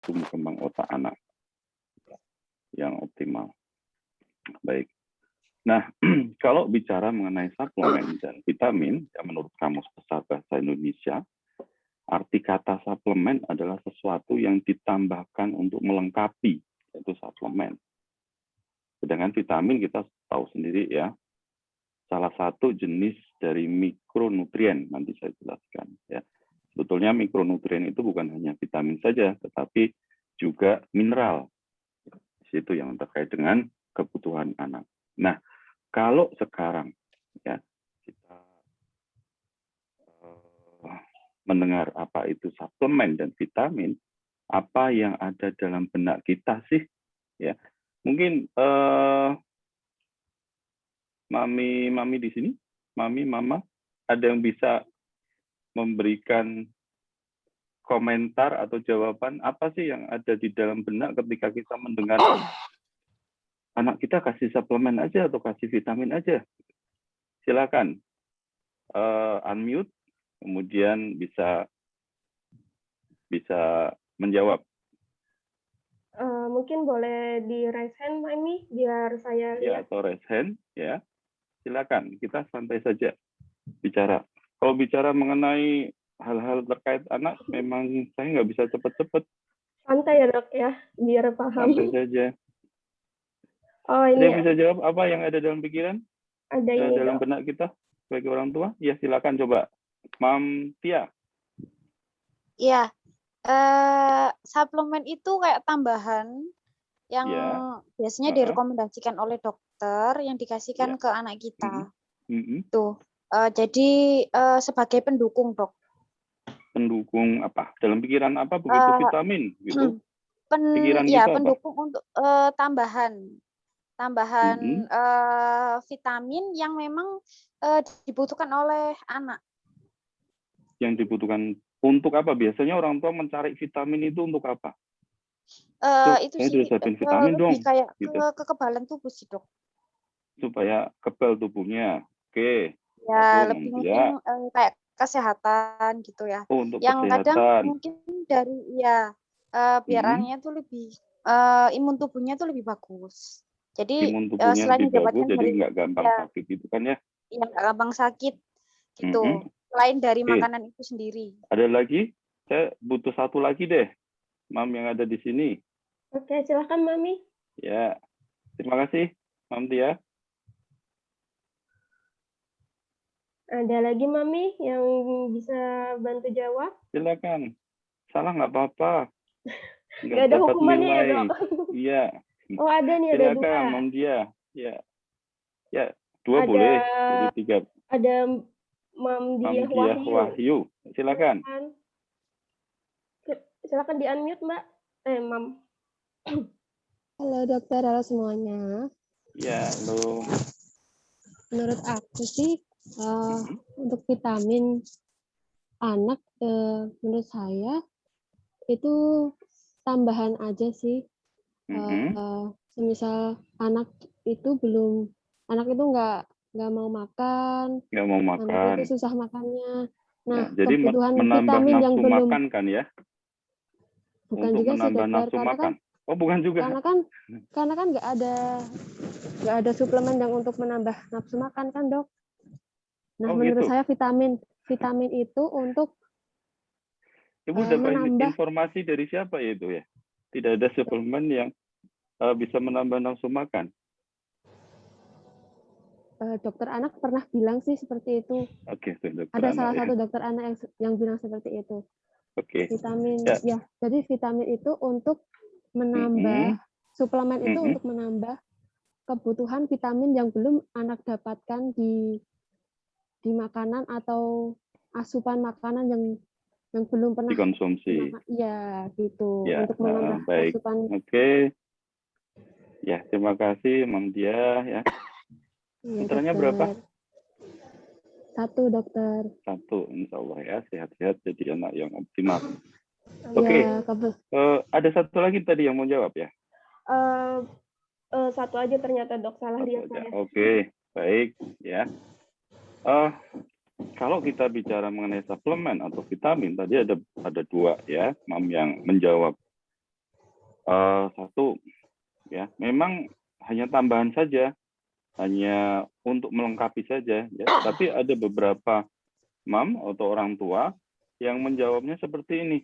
tumbuh kembang otak anak yang optimal. Baik. Nah, kalau bicara mengenai suplemen dan vitamin, ya menurut Kamus Besar Bahasa Indonesia, arti kata suplemen adalah sesuatu yang ditambahkan untuk melengkapi, yaitu suplemen. Sedangkan vitamin kita tahu sendiri ya, salah satu jenis dari mikronutrien, nanti saya jelaskan. Ya. Sebetulnya mikronutrien itu bukan hanya vitamin saja, tetapi juga mineral. Di situ yang terkait dengan kebutuhan anak. Nah, kalau sekarang ya kita mendengar apa itu suplemen dan vitamin, apa yang ada dalam benak kita sih? Ya, mungkin mami di sini, mama, ada yang bisa memberikan komentar atau jawaban apa sih yang ada di dalam benak ketika kita mendengar anak kita kasih suplemen aja atau kasih vitamin aja? Silakan unmute, kemudian bisa menjawab. Mungkin boleh di raise hand, Mami, biar saya lihat. Ya, atau raise hand, ya. Silakan, kita santai saja bicara. Kalau bicara mengenai hal-hal terkait anak, memang saya nggak bisa cepat-cepat. Santai ya dok ya, biar paham. Santai saja. Oh Ada ini yang bisa jawab apa yang ada dalam pikiran? ada ini dalam dok. benak kita sebagai orang tua? Ya, silakan coba. Mam Tia. Iya. Suplemen itu kayak tambahan yang biasanya direkomendasikan oleh dokter yang dikasihkan ke anak kita. Tuh. Jadi sebagai pendukung, Dok. Pendukung apa? Dalam pikiran apa begitu vitamin gitu? Pikiran ya, kita pendukung apa? untuk tambahan vitamin yang memang dibutuhkan oleh anak. Yang dibutuhkan untuk apa? Biasanya orang tua mencari vitamin itu untuk apa? Itu sih vitamin lebih dong, kayak gitu. kekebalan tubuh sih, Dok. Supaya kebal tubuhnya. Oke. Ya, lebih mungkin kayak kesehatan gitu ya. Untuk yang kesehatan. Kadang mungkin dari biar anaknya tuh lebih imun tubuhnya tuh lebih bagus. Jadi imun tubuhnya selain lebih bagus, didapatkan jadi dari nggak gampang sakit gitu kan ya? Iya, nggak gampang sakit gitu. Selain dari makanan itu sendiri. Ada lagi? Saya butuh satu lagi deh, Mam yang ada di sini. Oke, silakan Mami. Ya, terima kasih, Mam Tia. Ada lagi Mami yang bisa bantu jawab? Silakan. Salah nggak apa-apa. Nggak ada hukumannya ya dok? Iya. Oh ada nih, ada dua. Silakan, Mam Dia. Ya, ya, dua boleh. Jadi 3. Ada Mam Dia Wahyu. Silakan. Silakan di unmute Mbak. Mam. Halo dokter, halo semuanya. Ya, halo. Menurut aku sih untuk vitamin anak, menurut saya itu tambahan aja sih. Semisal anak itu nggak mau makan, anak itu susah makannya. Nah, ya, jadi kebutuhan menambah vitamin nafsu yang belum makan kan ya? Bukan untuk juga sih menambah dokter, nafsu karena makan. kan, Bukan juga. Karena kan nggak ada suplemen yang untuk menambah nafsu makan kan dok. Nah menurut gitu. saya vitamin itu untuk Ibu dapat menambah. Informasi dari siapa ya itu ya? Tidak ada suplemen yang bisa menambah nafsu makan. Dokter anak pernah bilang sih seperti itu. Oke, ada salah satu dokter anak yang bilang seperti itu. Vitamin ya, jadi vitamin itu untuk menambah suplemen itu untuk menambah kebutuhan vitamin yang belum anak dapatkan di makanan atau asupan makanan yang belum pernah dikonsumsi. Iya, gitu. Ya, untuk menambah asupan. Oke. Ya, terima kasih Mam Dia ya. Putranya berapa? 1 dokter. 1, insya Allah ya, sehat-sehat jadi anak yang optimal. Oke. Ada satu lagi tadi yang mau jawab ya? Satu aja ternyata dok, salah lihat saya. Oke, baik ya. Kalau kita bicara mengenai suplemen atau vitamin, tadi ada 2 ya, Mam yang menjawab. satu, ya, memang hanya tambahan saja, hanya untuk melengkapi saja, ya. Tapi ada beberapa mam atau orang tua yang menjawabnya seperti ini,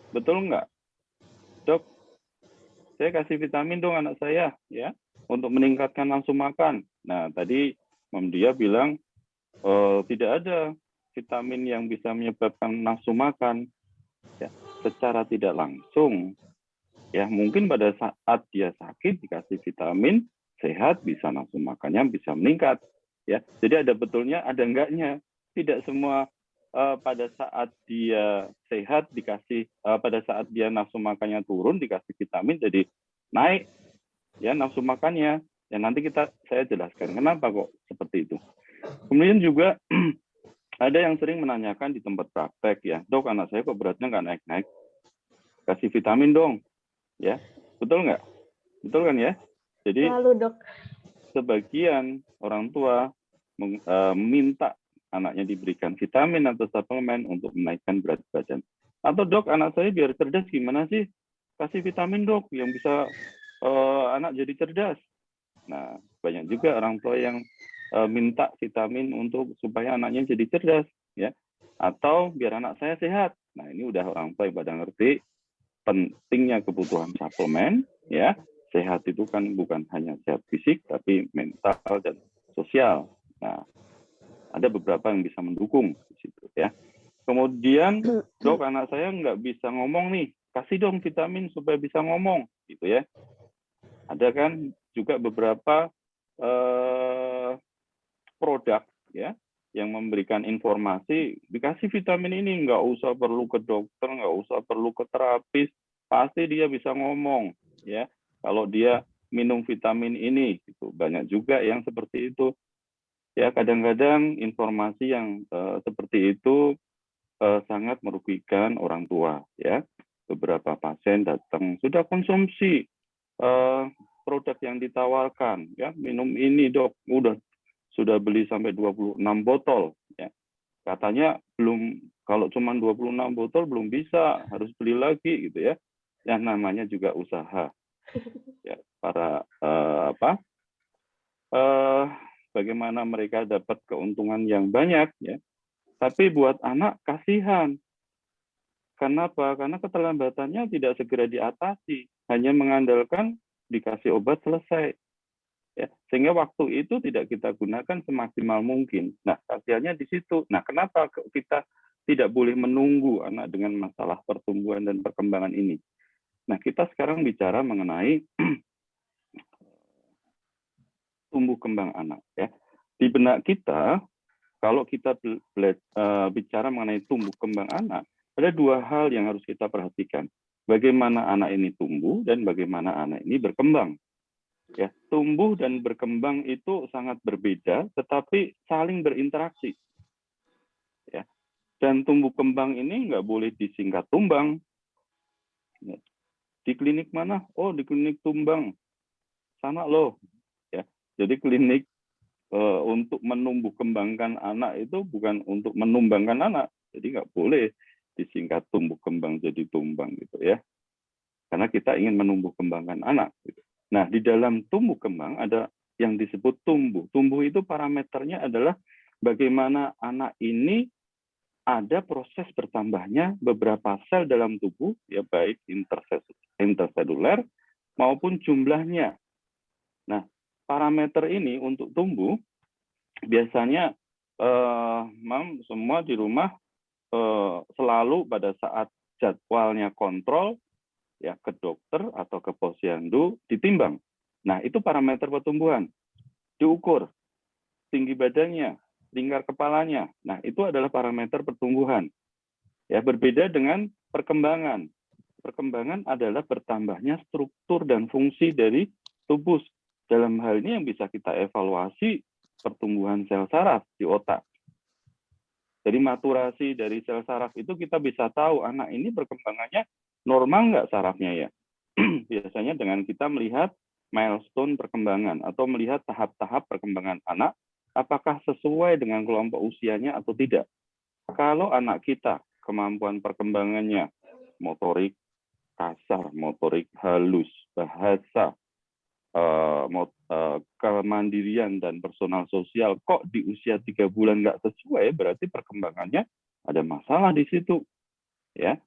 betul nggak, dok? Saya kasih vitamin dong anak saya, ya, untuk meningkatkan nafsu makan. Nah, tadi Mam Dia bilang tidak ada vitamin yang bisa menyebabkan nafsu makan, ya, secara tidak langsung. Ya, mungkin pada saat dia sakit dikasih vitamin, sehat, bisa nafsu makannya bisa meningkat. Ya, jadi ada betulnya, ada enggaknya. Tidak semua pada saat dia sehat dikasih, pada saat dia nafsu makannya turun dikasih vitamin jadi naik, ya, nafsu makannya. Ya, nanti saya jelaskan kenapa kok seperti itu. Kemudian juga ada yang sering menanyakan di tempat praktek, ya, dok, anak saya kok beratnya nggak naik-naik, kasih vitamin dong, ya, betul nggak? Betul kan, ya? Jadi lalu, dok, sebagian orang tua meminta anaknya diberikan vitamin atau suplemen untuk menaikkan berat badan. Atau dok, anak saya biar cerdas gimana sih? Kasih vitamin dok yang bisa anak jadi cerdas. Nah, banyak juga orang tua yang minta vitamin untuk supaya anaknya jadi cerdas, ya. Atau biar anak saya sehat. Nah, ini udah orang tua yang pada ngerti pentingnya kebutuhan suplemen, ya. Sehat itu kan bukan hanya sehat fisik, tapi mental dan sosial. Nah, ada beberapa yang bisa mendukung di situ, ya. Kemudian, dok, anak saya nggak bisa ngomong nih, kasih dong vitamin supaya bisa ngomong, gitu, ya. Ada kan juga beberapa produk, ya, yang memberikan informasi, dikasih vitamin ini, nggak usah perlu ke dokter, nggak usah perlu ke terapis, pasti dia bisa ngomong, ya. Kalau dia minum vitamin ini, gitu. Banyak juga yang seperti itu. Ya, kadang-kadang informasi yang seperti itu sangat merugikan orang tua, ya. Beberapa pasien datang sudah konsumsi produk yang ditawarkan, ya, minum ini dok, sudah beli sampai 26 botol, ya. Katanya kalau cuma 26 botol belum bisa, harus beli lagi, gitu, ya. Yang namanya juga usaha, ya, para bagaimana mereka dapat keuntungan yang banyak, ya. Tapi buat anak kasihan. Kenapa? Karena keterlambatannya tidak segera diatasi, hanya mengandalkan dikasih obat selesai, ya. Sehingga waktu itu tidak kita gunakan semaksimal mungkin. Nah, kasihannya di situ. Nah, kenapa kita tidak boleh menunggu anak dengan masalah pertumbuhan dan perkembangan ini? Nah, kita sekarang bicara mengenai tumbuh kembang anak, ya. Di benak kita, kalau kita bicara mengenai tumbuh kembang anak, ada dua hal yang harus kita perhatikan. Bagaimana anak ini tumbuh dan bagaimana anak ini berkembang. Ya, tumbuh dan berkembang itu sangat berbeda, tetapi saling berinteraksi. Ya. Dan tumbuh kembang ini nggak boleh disingkat tumbang. Ya. Di klinik mana? Oh, di klinik tumbang. Sana loh. Ya. Jadi klinik untuk menumbuh kembangkan anak itu bukan untuk menumbangkan anak. Jadi nggak boleh disingkat tumbuh kembang jadi tumbang, gitu, ya. Karena kita ingin menumbuh kembangkan anak, gitu. Nah, di dalam tumbuh kembang ada yang disebut tumbuh. Tumbuh itu parameternya adalah bagaimana anak ini ada proses bertambahnya beberapa sel dalam tubuh, ya, baik interseluler maupun jumlahnya. Nah, parameter ini untuk tumbuh biasanya Mam semua di rumah selalu pada saat jadwalnya kontrol, ya, ke dokter atau ke posyandu ditimbang. Nah, itu parameter pertumbuhan. Diukur tinggi badannya, lingkar kepalanya. Nah, itu adalah parameter pertumbuhan. Ya, berbeda dengan perkembangan. Perkembangan adalah bertambahnya struktur dan fungsi dari tubuh. Dalam hal ini yang bisa kita evaluasi pertumbuhan sel saraf di otak. Jadi maturasi dari sel saraf itu kita bisa tahu anak ini perkembangannya normal nggak sarafnya, ya. Biasanya dengan kita melihat milestone perkembangan atau melihat tahap-tahap perkembangan anak, apakah sesuai dengan kelompok usianya atau tidak. Kalau anak kita kemampuan perkembangannya motorik, kasar, motorik halus, bahasa, kemandirian dan personal sosial kok di usia 3 bulan nggak sesuai, berarti perkembangannya ada masalah di situ. Ya,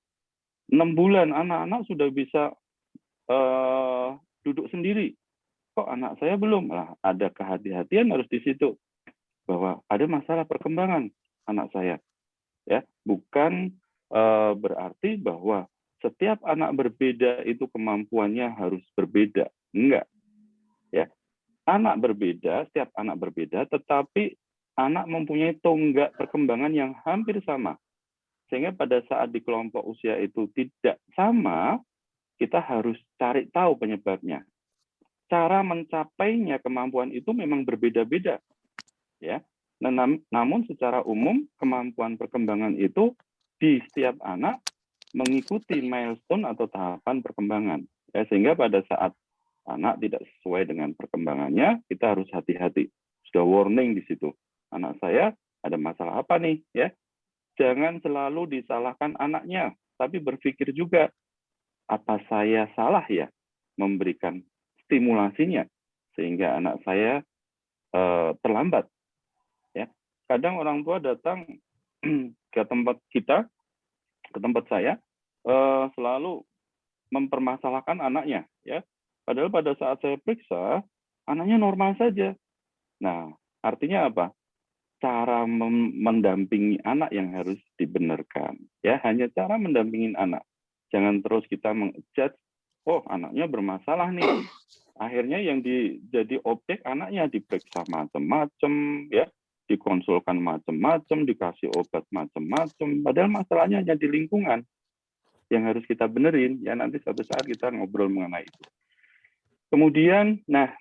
6 bulan anak-anak sudah bisa duduk sendiri. Kok anak saya belum? Nah, ada kehati-hatian harus di situ bahwa ada masalah perkembangan anak saya. Ya, bukan berarti bahwa setiap anak berbeda itu kemampuannya harus berbeda. Enggak. Ya, anak berbeda, setiap anak berbeda, tetapi anak mempunyai tonggak perkembangan yang hampir sama. Sehingga pada saat di kelompok usia itu tidak sama, kita harus cari tahu penyebabnya. Cara mencapainya kemampuan itu memang berbeda-beda. Ya. Namun secara umum kemampuan perkembangan itu di setiap anak mengikuti milestone atau tahapan perkembangan. Ya, sehingga pada saat anak tidak sesuai dengan perkembangannya, kita harus hati-hati. Sudah warning di situ. Anak saya ada masalah apa nih? Ya, jangan selalu disalahkan anaknya, tapi berpikir juga, apa saya salah ya memberikan stimulasinya sehingga anak saya terlambat. Ya, kadang orang tua datang ke tempat kita, ke tempat saya, selalu mempermasalahkan anaknya. Ya, padahal pada saat saya periksa, anaknya normal saja. Nah, artinya apa? Cara mendampingi anak yang harus dibenarkan. Ya, hanya cara mendampingi anak. Jangan terus kita mengjudge, oh anaknya bermasalah nih. Akhirnya yang jadi objek anaknya diperiksa macam-macam, ya, dikonsulkan macam-macam, dikasih obat macam-macam. Padahal masalahnya hanya di lingkungan yang harus kita benerin. Ya, nanti suatu saat kita ngobrol mengenai itu. Kemudian, nah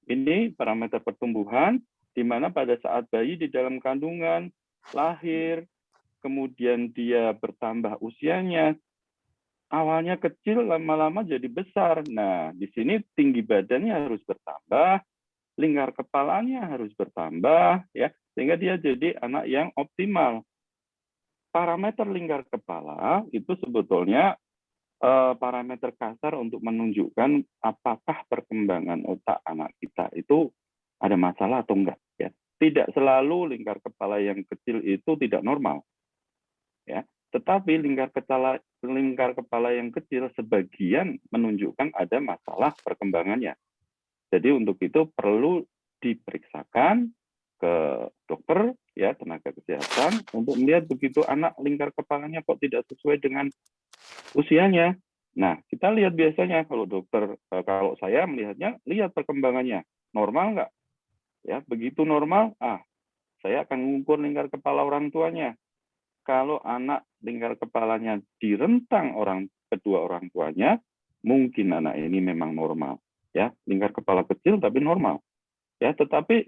ini parameter pertumbuhan, di mana pada saat bayi di dalam kandungan, lahir, kemudian dia bertambah usianya, awalnya kecil, lama-lama jadi besar. Nah, di sini tinggi badannya harus bertambah, lingkar kepalanya harus bertambah, ya, sehingga dia jadi anak yang optimal. Parameter lingkar kepala itu sebetulnya parameter kasar untuk menunjukkan apakah perkembangan otak anak kita itu ada masalah atau enggak. Ya, tidak selalu lingkar kepala yang kecil itu tidak normal. Ya, tetapi lingkar kepala yang kecil sebagian menunjukkan ada masalah perkembangannya. Jadi untuk itu perlu diperiksakan ke dokter, ya, tenaga kesehatan, untuk melihat begitu anak lingkar kepalanya kok tidak sesuai dengan usianya. Nah, kita lihat biasanya kalau dokter, kalau saya melihatnya, lihat perkembangannya normal nggak? Ya, begitu normal, saya akan mengukur lingkar kepala orang tuanya. Kalau anak lingkar kepalanya di rentang kedua orang tuanya, mungkin anak ini memang normal. Ya, lingkar kepala kecil tapi normal. Ya, tetapi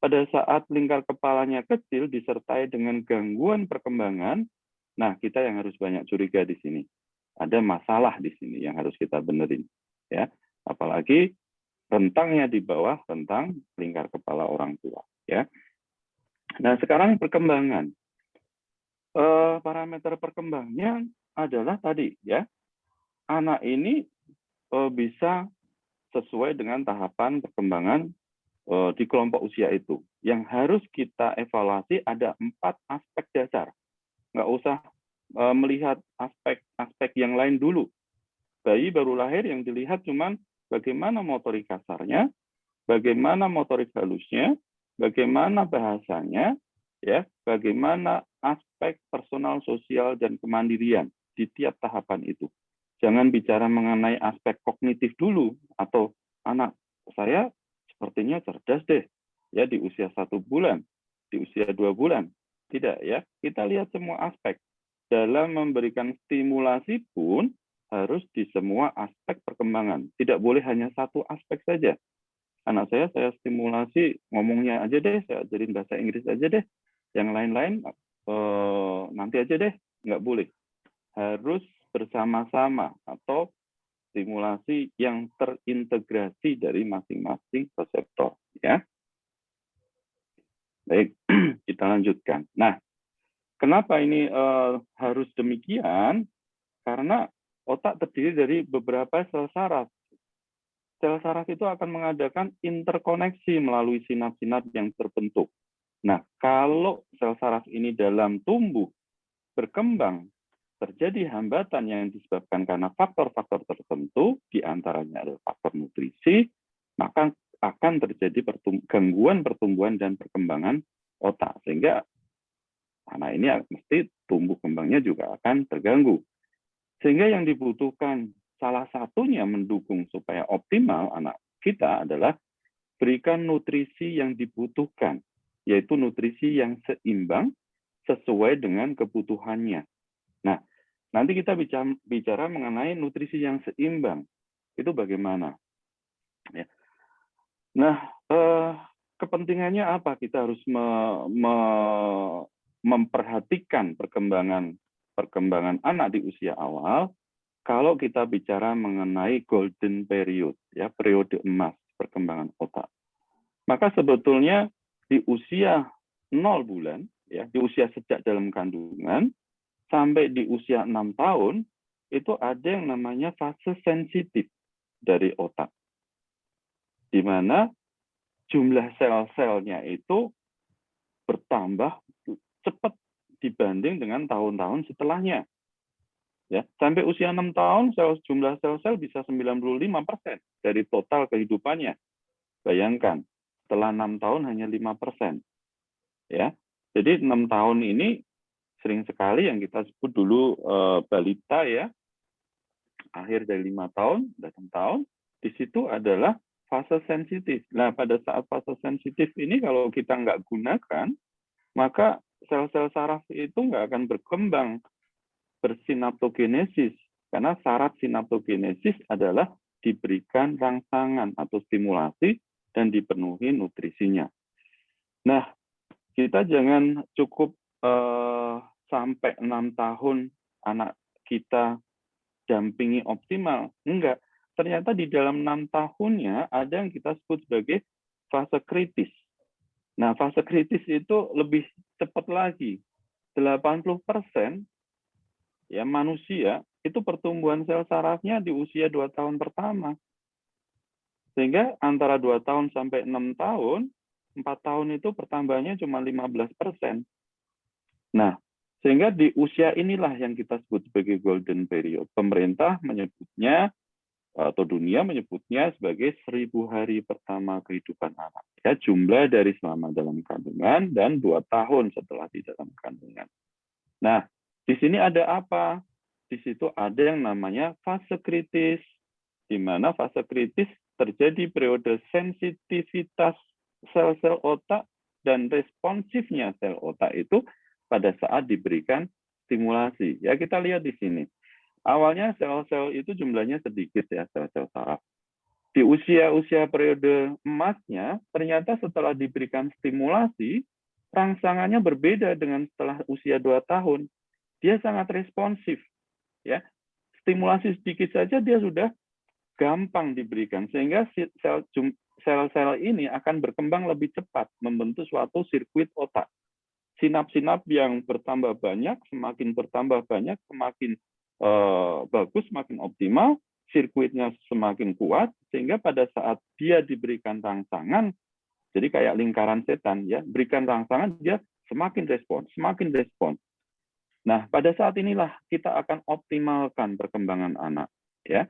pada saat lingkar kepalanya kecil disertai dengan gangguan perkembangan, nah kita yang harus banyak curiga di sini. Ada masalah di sini yang harus kita benerin. Ya, apalagi rentangnya di bawah rentang lingkar kepala orang tua. Ya. Nah, sekarang perkembangan. Parameter perkembangannya adalah tadi, ya, anak ini bisa sesuai dengan tahapan perkembangan di kelompok usia itu. Yang harus kita evaluasi ada 4 aspek dasar. Nggak usah melihat aspek-aspek yang lain dulu. Bayi baru lahir yang dilihat cuman bagaimana motorik kasarnya, bagaimana motorik halusnya, bagaimana bahasanya, ya, bagaimana aspek personal sosial dan kemandirian di tiap tahapan itu. Jangan bicara mengenai aspek kognitif dulu, atau anak saya sepertinya cerdas deh, ya, di usia 1 bulan, di usia 2 bulan. Tidak, ya, kita lihat semua aspek. Dalam memberikan stimulasi pun harus di semua aspek perkembangan. Tidak boleh hanya satu aspek saja. Anak saya stimulasi ngomongnya aja deh, saya ajarin bahasa Inggris aja deh. Yang lain-lain nanti aja deh, nggak boleh. Harus bersama-sama atau stimulasi yang terintegrasi dari masing-masing reseptor. Ya. Baik, kita lanjutkan. Nah, kenapa ini harus demikian? Karena otak terdiri dari beberapa sel saraf. Sel saraf itu akan mengadakan interkoneksi melalui sinap-sinap yang terbentuk. Nah, kalau sel saraf ini dalam tumbuh, berkembang, terjadi hambatan yang disebabkan karena faktor-faktor tertentu, diantaranya adalah faktor nutrisi, maka akan terjadi gangguan pertumbuhan dan perkembangan otak. Sehingga anak ini mesti tumbuh kembangnya juga akan terganggu. Sehingga yang dibutuhkan salah satunya mendukung supaya optimal anak kita adalah berikan nutrisi yang dibutuhkan, yaitu nutrisi yang seimbang sesuai dengan kebutuhannya. Nah, nanti kita bicara mengenai nutrisi yang seimbang. Itu bagaimana? Ya. Nah, kepentingannya apa? Kita harus memperhatikan perkembangan anak di usia awal. Kalau kita bicara mengenai golden period, ya, periode emas perkembangan otak. Maka sebetulnya di usia 0 bulan, ya, di usia sejak dalam kandungan, sampai di usia 6 tahun, itu ada yang namanya fase sensitif dari otak. Di mana jumlah sel-selnya itu bertambah cepat dibanding dengan tahun-tahun setelahnya. Ya, sampai usia 6 tahun, jumlah sel-sel bisa 95% dari total kehidupannya. Bayangkan, setelah 6 tahun hanya 5%. Ya, jadi 6 tahun ini sering sekali yang kita sebut dulu balita, ya, akhir dari 5 tahun, 6 tahun, di situ adalah fase sensitif. Nah, pada saat fase sensitif ini kalau kita nggak gunakan, maka sel-sel saraf itu nggak akan berkembang bersinaptogenesis, karena syarat sinaptogenesis adalah diberikan rangsangan atau stimulasi dan dipenuhi nutrisinya. Nah, kita jangan cukup sampai 6 tahun anak kita dampingi optimal. Enggak. Ternyata di dalam 6 tahunnya ada yang kita sebut sebagai fase kritis. Nah, fase kritis itu lebih cepat lagi. 80% ya manusia itu pertumbuhan sel sarafnya di usia 2 tahun pertama. Sehingga antara 2 tahun sampai 6 tahun, 4 tahun itu pertambahannya cuma 15%. Nah, sehingga di usia inilah yang kita sebut sebagai golden period. Pemerintah menyebutnya, atau dunia menyebutnya sebagai 1000 hari pertama kehidupan anak. Ya, jumlah dari selama dalam kandungan dan 2 tahun setelah di dalam kandungan. Nah, di sini ada apa? Di situ ada yang namanya fase kritis, di mana fase kritis terjadi periode sensitivitas sel-sel otak dan responsifnya sel otak itu pada saat diberikan stimulasi. Ya, kita lihat di sini. Awalnya sel-sel itu jumlahnya sedikit, ya, sel-sel saraf. Di usia-usia periode emasnya, ternyata setelah diberikan stimulasi, rangsangannya berbeda dengan setelah usia 2 tahun. Dia sangat responsif, ya. Stimulasi sedikit saja dia sudah gampang diberikan, sehingga sel-sel ini akan berkembang lebih cepat, membentuk suatu sirkuit otak. Sinap-sinap yang bertambah banyak, semakin bertambah banyak, semakin bagus, semakin optimal, sirkuitnya semakin kuat, sehingga pada saat dia diberikan rangsangan, jadi kayak lingkaran setan, ya, berikan rangsangan, dia semakin respons, semakin respons. Nah, pada saat inilah kita akan optimalkan perkembangan anak, ya.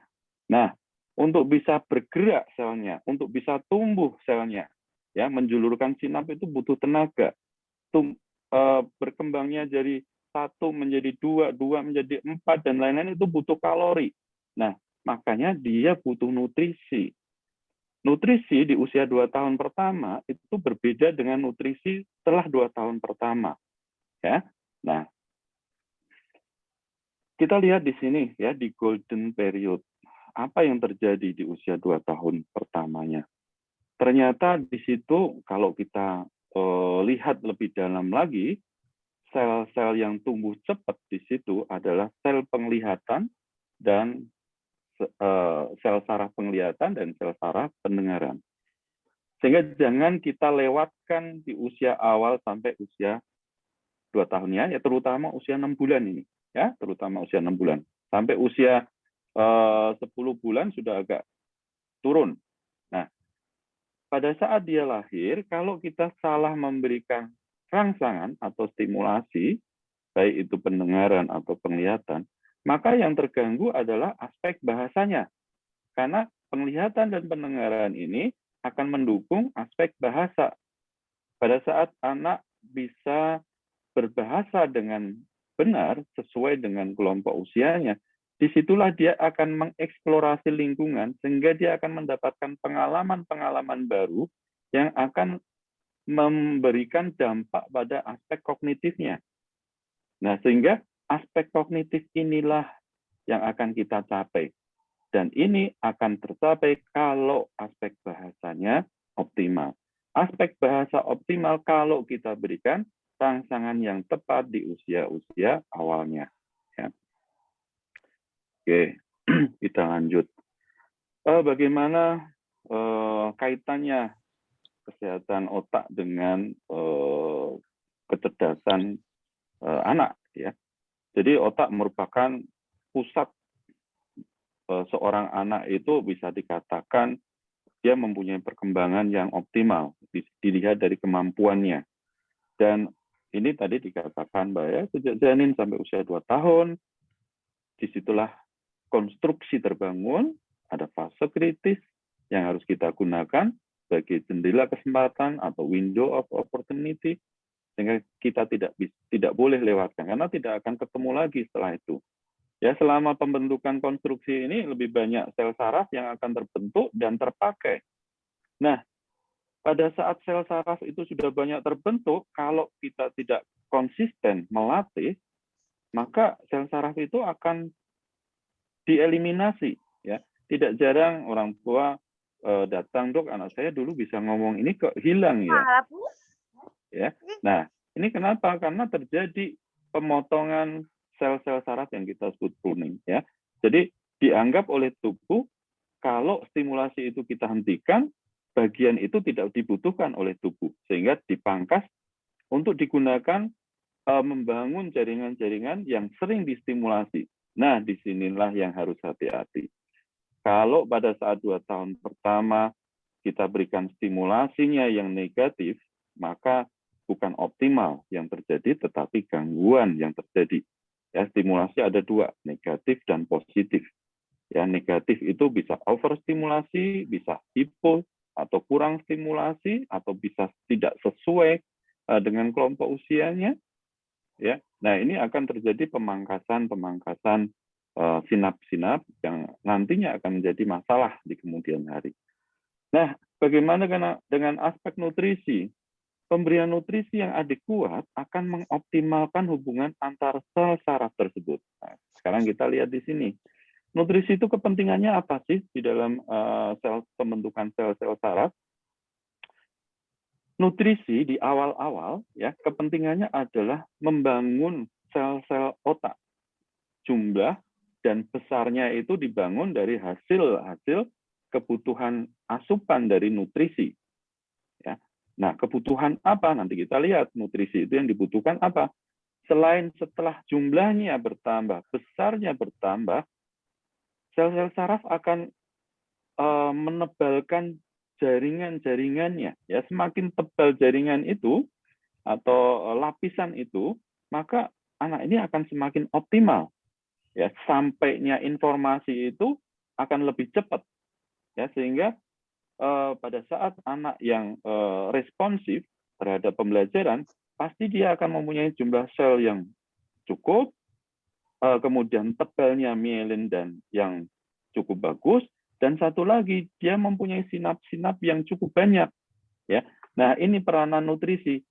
Nah, untuk bisa bergerak selnya, untuk bisa tumbuh selnya, ya, menjulurkan sinap itu butuh tenaga. Berkembangnya dari 1 menjadi 2, 2 menjadi 4 dan lain-lain itu butuh kalori. Nah, makanya dia butuh nutrisi. Nutrisi di usia 2 tahun pertama itu berbeda dengan nutrisi setelah 2 tahun pertama, ya. Nah, kita lihat di sini, ya, di golden period. Apa yang terjadi di usia 2 tahun pertamanya? Ternyata di situ kalau kita lihat lebih dalam lagi, sel-sel yang tumbuh cepat di situ adalah sel penglihatan dan sel saraf penglihatan dan sel saraf pendengaran. Sehingga jangan kita lewatkan di usia awal sampai usia 2 tahunnya, ya, terutama usia 6 bulan ini. Ya, terutama usia 6 bulan. Sampai usia 10 bulan sudah agak turun. Nah, pada saat dia lahir, kalau kita salah memberikan rangsangan atau stimulasi, baik itu pendengaran atau penglihatan, maka yang terganggu adalah aspek bahasanya. Karena penglihatan dan pendengaran ini akan mendukung aspek bahasa. Pada saat anak bisa berbahasa dengan benar sesuai dengan kelompok usianya, disitulah dia akan mengeksplorasi lingkungan sehingga dia akan mendapatkan pengalaman-pengalaman baru yang akan memberikan dampak pada aspek kognitifnya. Nah, sehingga aspek kognitif inilah yang akan kita capai. Dan ini akan tercapai kalau aspek bahasanya optimal. Aspek bahasa optimal kalau kita berikan rangsangan yang tepat di usia-usia awalnya. Ya. Oke, kita lanjut. Bagaimana kaitannya kesehatan otak dengan kecerdasan anak? Ya, jadi otak merupakan pusat seorang anak itu bisa dikatakan dia mempunyai perkembangan yang optimal dilihat dari kemampuannya. Dan ini tadi dikatakan bahwa sejak janin sampai usia 2 tahun, disitulah konstruksi terbangun, ada fase kritis yang harus kita gunakan sebagai jendela kesempatan atau window of opportunity, sehingga kita tidak boleh lewatkan, karena tidak akan ketemu lagi setelah itu. Ya, selama pembentukan konstruksi ini lebih banyak sel saraf yang akan terbentuk dan terpakai. Nah, pada saat sel saraf itu sudah banyak terbentuk, kalau kita tidak konsisten melatih, maka sel saraf itu akan dieliminasi. Ya, tidak jarang orang tua datang, dok, anak saya dulu bisa ngomong ini kok hilang ya. Ya, nah ini kenapa? Karena terjadi pemotongan sel-sel saraf yang kita sebut pruning. Ya, jadi dianggap oleh tubuh kalau stimulasi itu kita hentikan, bagian itu tidak dibutuhkan oleh tubuh, sehingga dipangkas untuk digunakan membangun jaringan-jaringan yang sering distimulasi. Nah, disinilah yang harus hati-hati. Kalau pada saat 2 tahun pertama kita berikan stimulasinya yang negatif, maka bukan optimal yang terjadi, tetapi gangguan yang terjadi. Ya, stimulasi ada 2, negatif dan positif. Ya, negatif itu bisa overstimulasi, bisa hipo atau kurang stimulasi, atau bisa tidak sesuai dengan kelompok usianya. Ya, nah ini akan terjadi pemangkasan sinap-sinap yang nantinya akan menjadi masalah di kemudian hari. Nah, bagaimana dengan aspek nutrisi? Pemberian nutrisi yang adekuat akan mengoptimalkan hubungan antar sel saraf tersebut. Nah, sekarang kita lihat di sini. Nutrisi itu kepentingannya apa sih di dalam pembentukan sel-sel saraf? Nutrisi di awal-awal ya kepentingannya adalah membangun sel-sel otak. Jumlah dan besarnya itu dibangun dari hasil kebutuhan asupan dari nutrisi. Ya. Nah, kebutuhan apa? Nanti kita lihat nutrisi itu yang dibutuhkan apa. Selain setelah jumlahnya bertambah, besarnya bertambah, sel-sel saraf akan menebalkan jaringan-jaringannya. Ya, semakin tebal jaringan itu atau lapisan itu, maka anak ini akan semakin optimal. Ya, sampainya informasi itu akan lebih cepat. Ya, sehingga pada saat anak yang responsif terhadap pembelajaran, pasti dia akan mempunyai jumlah sel yang cukup, kemudian tebalnya mielin dan yang cukup bagus, dan satu lagi dia mempunyai sinap-sinap yang cukup banyak. Ya, nah ini peranan nutrisi,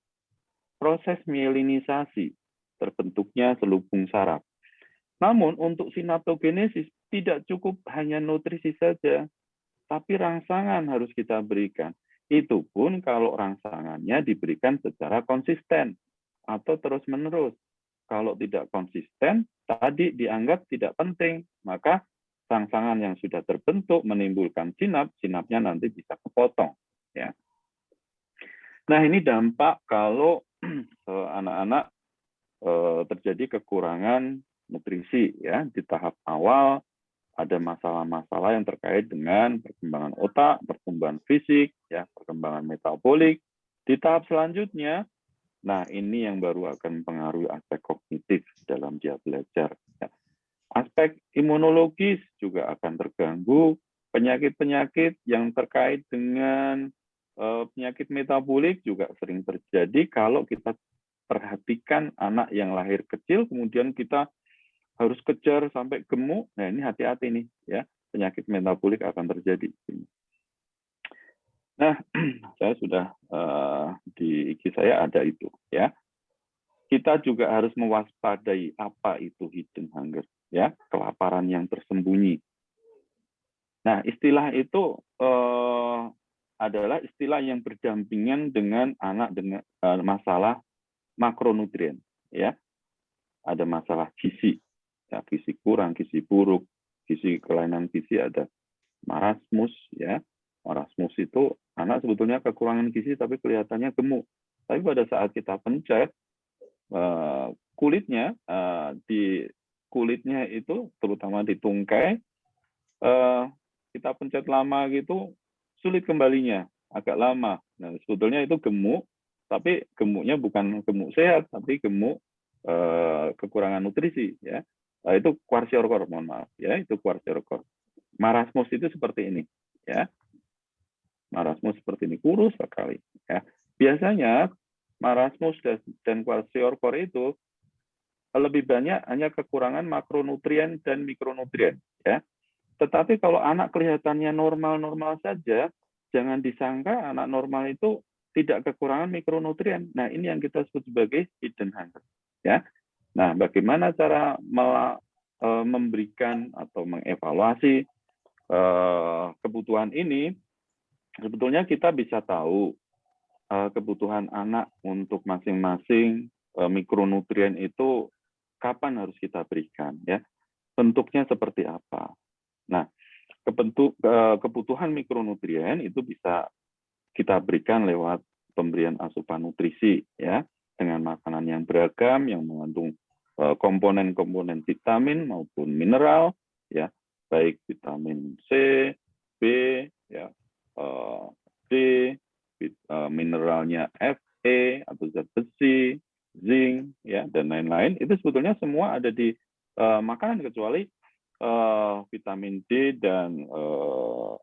proses mielinisasi, terbentuknya selubung saraf. Namun untuk sinaptogenesis tidak cukup hanya nutrisi saja, tapi rangsangan harus kita berikan. Itu pun kalau rangsangannya diberikan secara konsisten atau terus-menerus. Kalau tidak konsisten, tadi dianggap tidak penting, maka rangsangan yang sudah terbentuk menimbulkan sinapnya nanti bisa kepotong. Ya. Nah ini dampak kalau anak-anak terjadi kekurangan nutrisi ya di tahap awal ada masalah-masalah yang terkait dengan perkembangan otak, pertumbuhan fisik, ya, perkembangan metabolik. Di tahap selanjutnya, nah ini yang baru akan mempengaruhi aspek kognitif dalam dia belajar. Ya. Aspek imunologis juga akan terganggu, penyakit-penyakit yang terkait dengan penyakit metabolik juga sering terjadi kalau kita perhatikan anak yang lahir kecil, kemudian kita harus kejar sampai gemuk. Nah ini hati-hati nih, ya, penyakit metabolik akan terjadi. Nah, saya sudah di IG saya ada itu, ya. Kita juga harus mewaspadai apa itu hidden hunger, ya, kelaparan yang tersembunyi. Nah, istilah itu adalah istilah yang berdampingan dengan anak dengan masalah makronutrien, ya. Ada masalah gizi, ya, gizi kurang, gizi buruk, gizi kelainan gizi, ada marasmus, ya. Marasmus itu anak sebetulnya kekurangan gizi tapi kelihatannya gemuk. Tapi pada saat kita pencet kulitnya, di kulitnya itu terutama di tungkai, kita pencet lama gitu sulit kembalinya, agak lama. Nah, sebetulnya itu gemuk, tapi gemuknya bukan gemuk sehat, tapi gemuk kekurangan nutrisi, ya. Itu kwashiorkor, mohon maaf, ya, itu kwashiorkor. Marasmus itu seperti ini, ya. Marasmus seperti ini, kurus sekali, ya. Biasanya marasmus dan kwashiorkor itu lebih banyak hanya kekurangan makronutrien dan mikronutrien, ya. Tetapi kalau anak kelihatannya normal-normal saja, jangan disangka anak normal itu tidak kekurangan mikronutrien. Nah, ini yang kita sebut sebagai hidden hunger, ya. Nah, bagaimana cara memberikan atau mengevaluasi kebutuhan ini? Sebetulnya kita bisa tahu kebutuhan anak untuk masing-masing mikronutrien itu kapan harus kita berikan, ya, bentuknya seperti apa. Nah, kebutuhan mikronutrien itu bisa kita berikan lewat pemberian asupan nutrisi, ya, dengan makanan yang beragam yang mengandung komponen-komponen vitamin maupun mineral, ya, baik vitamin C, B, ya, D, mineralnya Fe atau zat besi, zinc, ya, dan lain-lain. Itu sebetulnya semua ada di makanan kecuali vitamin D dan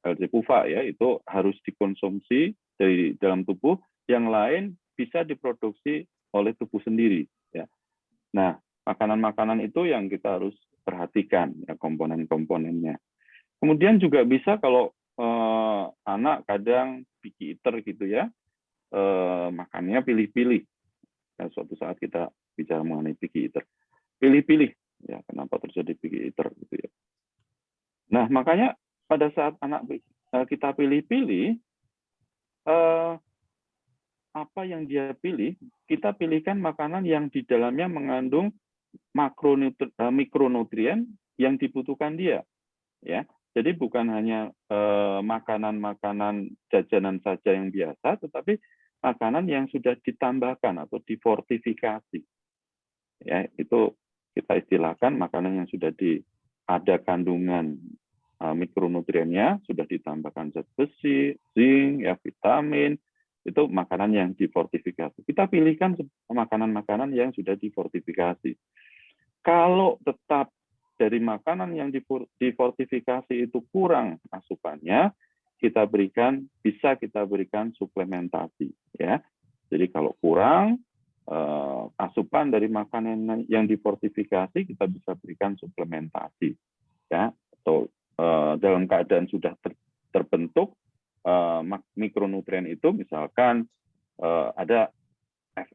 L-Zekuva, ya, itu harus dikonsumsi dari dalam tubuh. Yang lain bisa diproduksi oleh tubuh sendiri, ya. Nah, makanan-makanan itu yang kita harus perhatikan, ya, komponen-komponennya. Kemudian juga bisa kalau anak kadang picky eater gitu, ya, makannya pilih-pilih. Ya, suatu saat kita bicara mengenai picky eater, pilih-pilih, ya, kenapa terjadi picky eater gitu, ya. Nah, makanya pada saat anak kita pilih-pilih, apa yang dia pilih, kita pilihkan makanan yang di dalamnya mengandung mikronutrien yang dibutuhkan dia, ya. Jadi bukan hanya makanan-makanan jajanan saja yang biasa, tetapi makanan yang sudah ditambahkan atau difortifikasi, ya, itu kita istilahkan makanan yang sudah ada kandungan mikronutriennya, sudah ditambahkan zat besi, zinc, ya, vitamin, itu makanan yang difortifikasi. Kita pilihkan makanan-makanan yang sudah difortifikasi. Kalau tetap dari makanan yang difortifikasi itu kurang asupannya, bisa kita berikan suplementasi, ya. Jadi kalau kurang asupan dari makanan yang difortifikasi, kita bisa berikan suplementasi, ya. Atau dalam keadaan sudah terbentuk mikronutrien itu, misalkan ada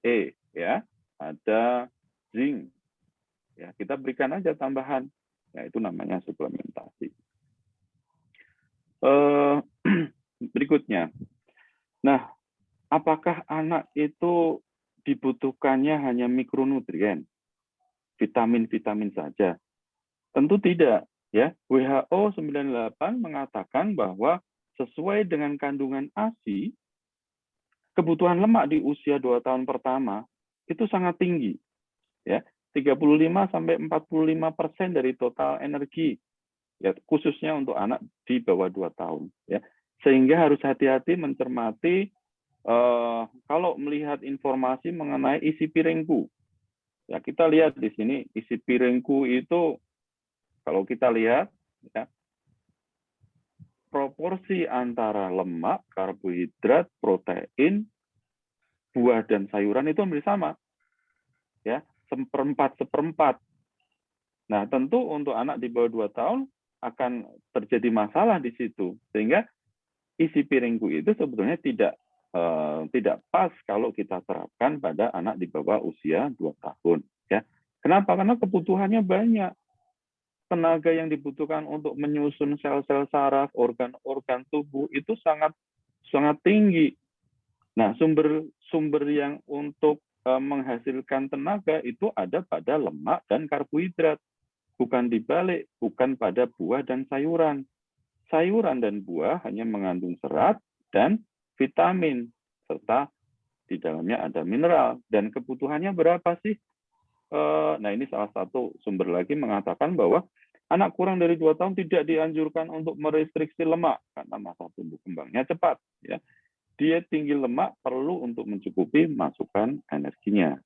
Fe, ya, ada zinc, ya, kita berikan aja tambahan, ya, itu namanya suplementasi. Berikutnya, nah, apakah anak itu dibutuhkannya hanya mikronutrien, vitamin-vitamin saja? Tentu tidak, ya. WHO 98 mengatakan bahwa sesuai dengan kandungan ASI, kebutuhan lemak di usia 2 tahun pertama itu sangat tinggi, ya. 35-45% dari total energi ya, khususnya untuk anak di bawah 2 tahun, ya. Sehingga harus hati-hati mencermati kalau melihat informasi mengenai isi piringku. Ya, kita lihat di sini isi piringku itu, kalau kita lihat, ya, proporsi antara lemak, karbohidrat, protein, buah dan sayuran itu hampir sama, ya, seperempat. Nah, tentu untuk anak di bawah 2 tahun akan terjadi masalah di situ, sehingga isi piringku itu sebetulnya tidak pas kalau kita terapkan pada anak di bawah usia 2 tahun. Ya, kenapa? Karena kebutuhannya banyak. Tenaga yang dibutuhkan untuk menyusun sel-sel saraf, organ-organ tubuh itu sangat tinggi. Nah, sumber yang untuk menghasilkan tenaga itu ada pada lemak dan karbohidrat. Bukan dibalik, bukan pada buah dan sayuran. Sayuran dan buah hanya mengandung serat dan vitamin, serta di dalamnya ada mineral. Dan kebutuhannya berapa sih? Nah, ini salah satu sumber lagi mengatakan bahwa anak kurang dari 2 tahun tidak dianjurkan untuk merestriksi lemak, karena masa tumbuh kembangnya cepat. Ya. Diet tinggi lemak perlu untuk mencukupi masukan energinya.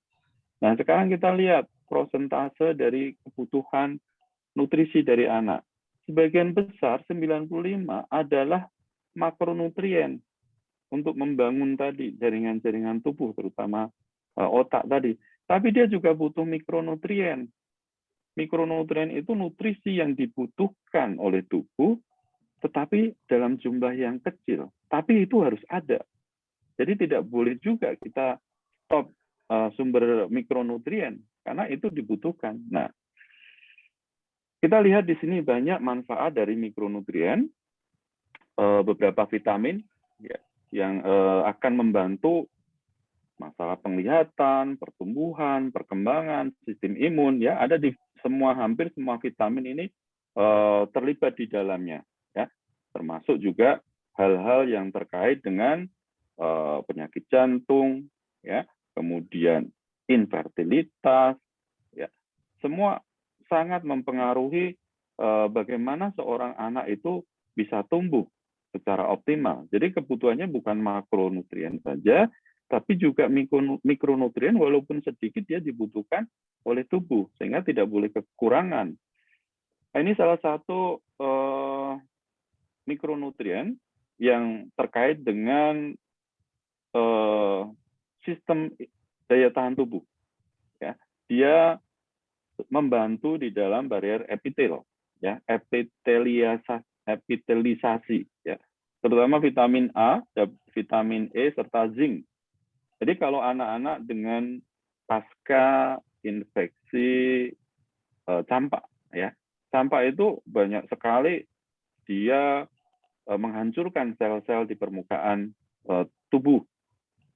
Nah, sekarang kita lihat prosentase dari kebutuhan nutrisi dari anak. Sebagian besar, 95, adalah makronutrien untuk membangun tadi jaringan-jaringan tubuh, terutama otak tadi. Tapi dia juga butuh mikronutrien. Mikronutrien itu nutrisi yang dibutuhkan oleh tubuh, tetapi dalam jumlah yang kecil. Tapi itu harus ada. Jadi tidak boleh juga kita stop sumber mikronutrien, karena itu dibutuhkan. Nah, kita lihat di sini banyak manfaat dari mikronutrien, beberapa vitamin, ya, yang akan membantu masalah penglihatan, pertumbuhan, perkembangan, sistem imun, ya, ada di hampir semua vitamin ini terlibat di dalamnya, ya, termasuk juga hal-hal yang terkait dengan penyakit jantung, ya, kemudian infertilitas, ya, semua sangat mempengaruhi bagaimana seorang anak itu bisa tumbuh secara optimal. Jadi kebutuhannya bukan makronutrien saja, tapi juga mikronutrien, walaupun sedikit dia dibutuhkan oleh tubuh, sehingga tidak boleh kekurangan. Nah, ini salah satu mikronutrien yang terkait dengan sistem daya tahan tubuh. Ya, dia membantu di dalam barier epitel, ya, epitelisasi, ya, terutama vitamin A, vitamin E, serta zinc. Jadi kalau anak-anak dengan pasca infeksi campak, ya, campak itu banyak sekali dia menghancurkan sel-sel di permukaan tubuh,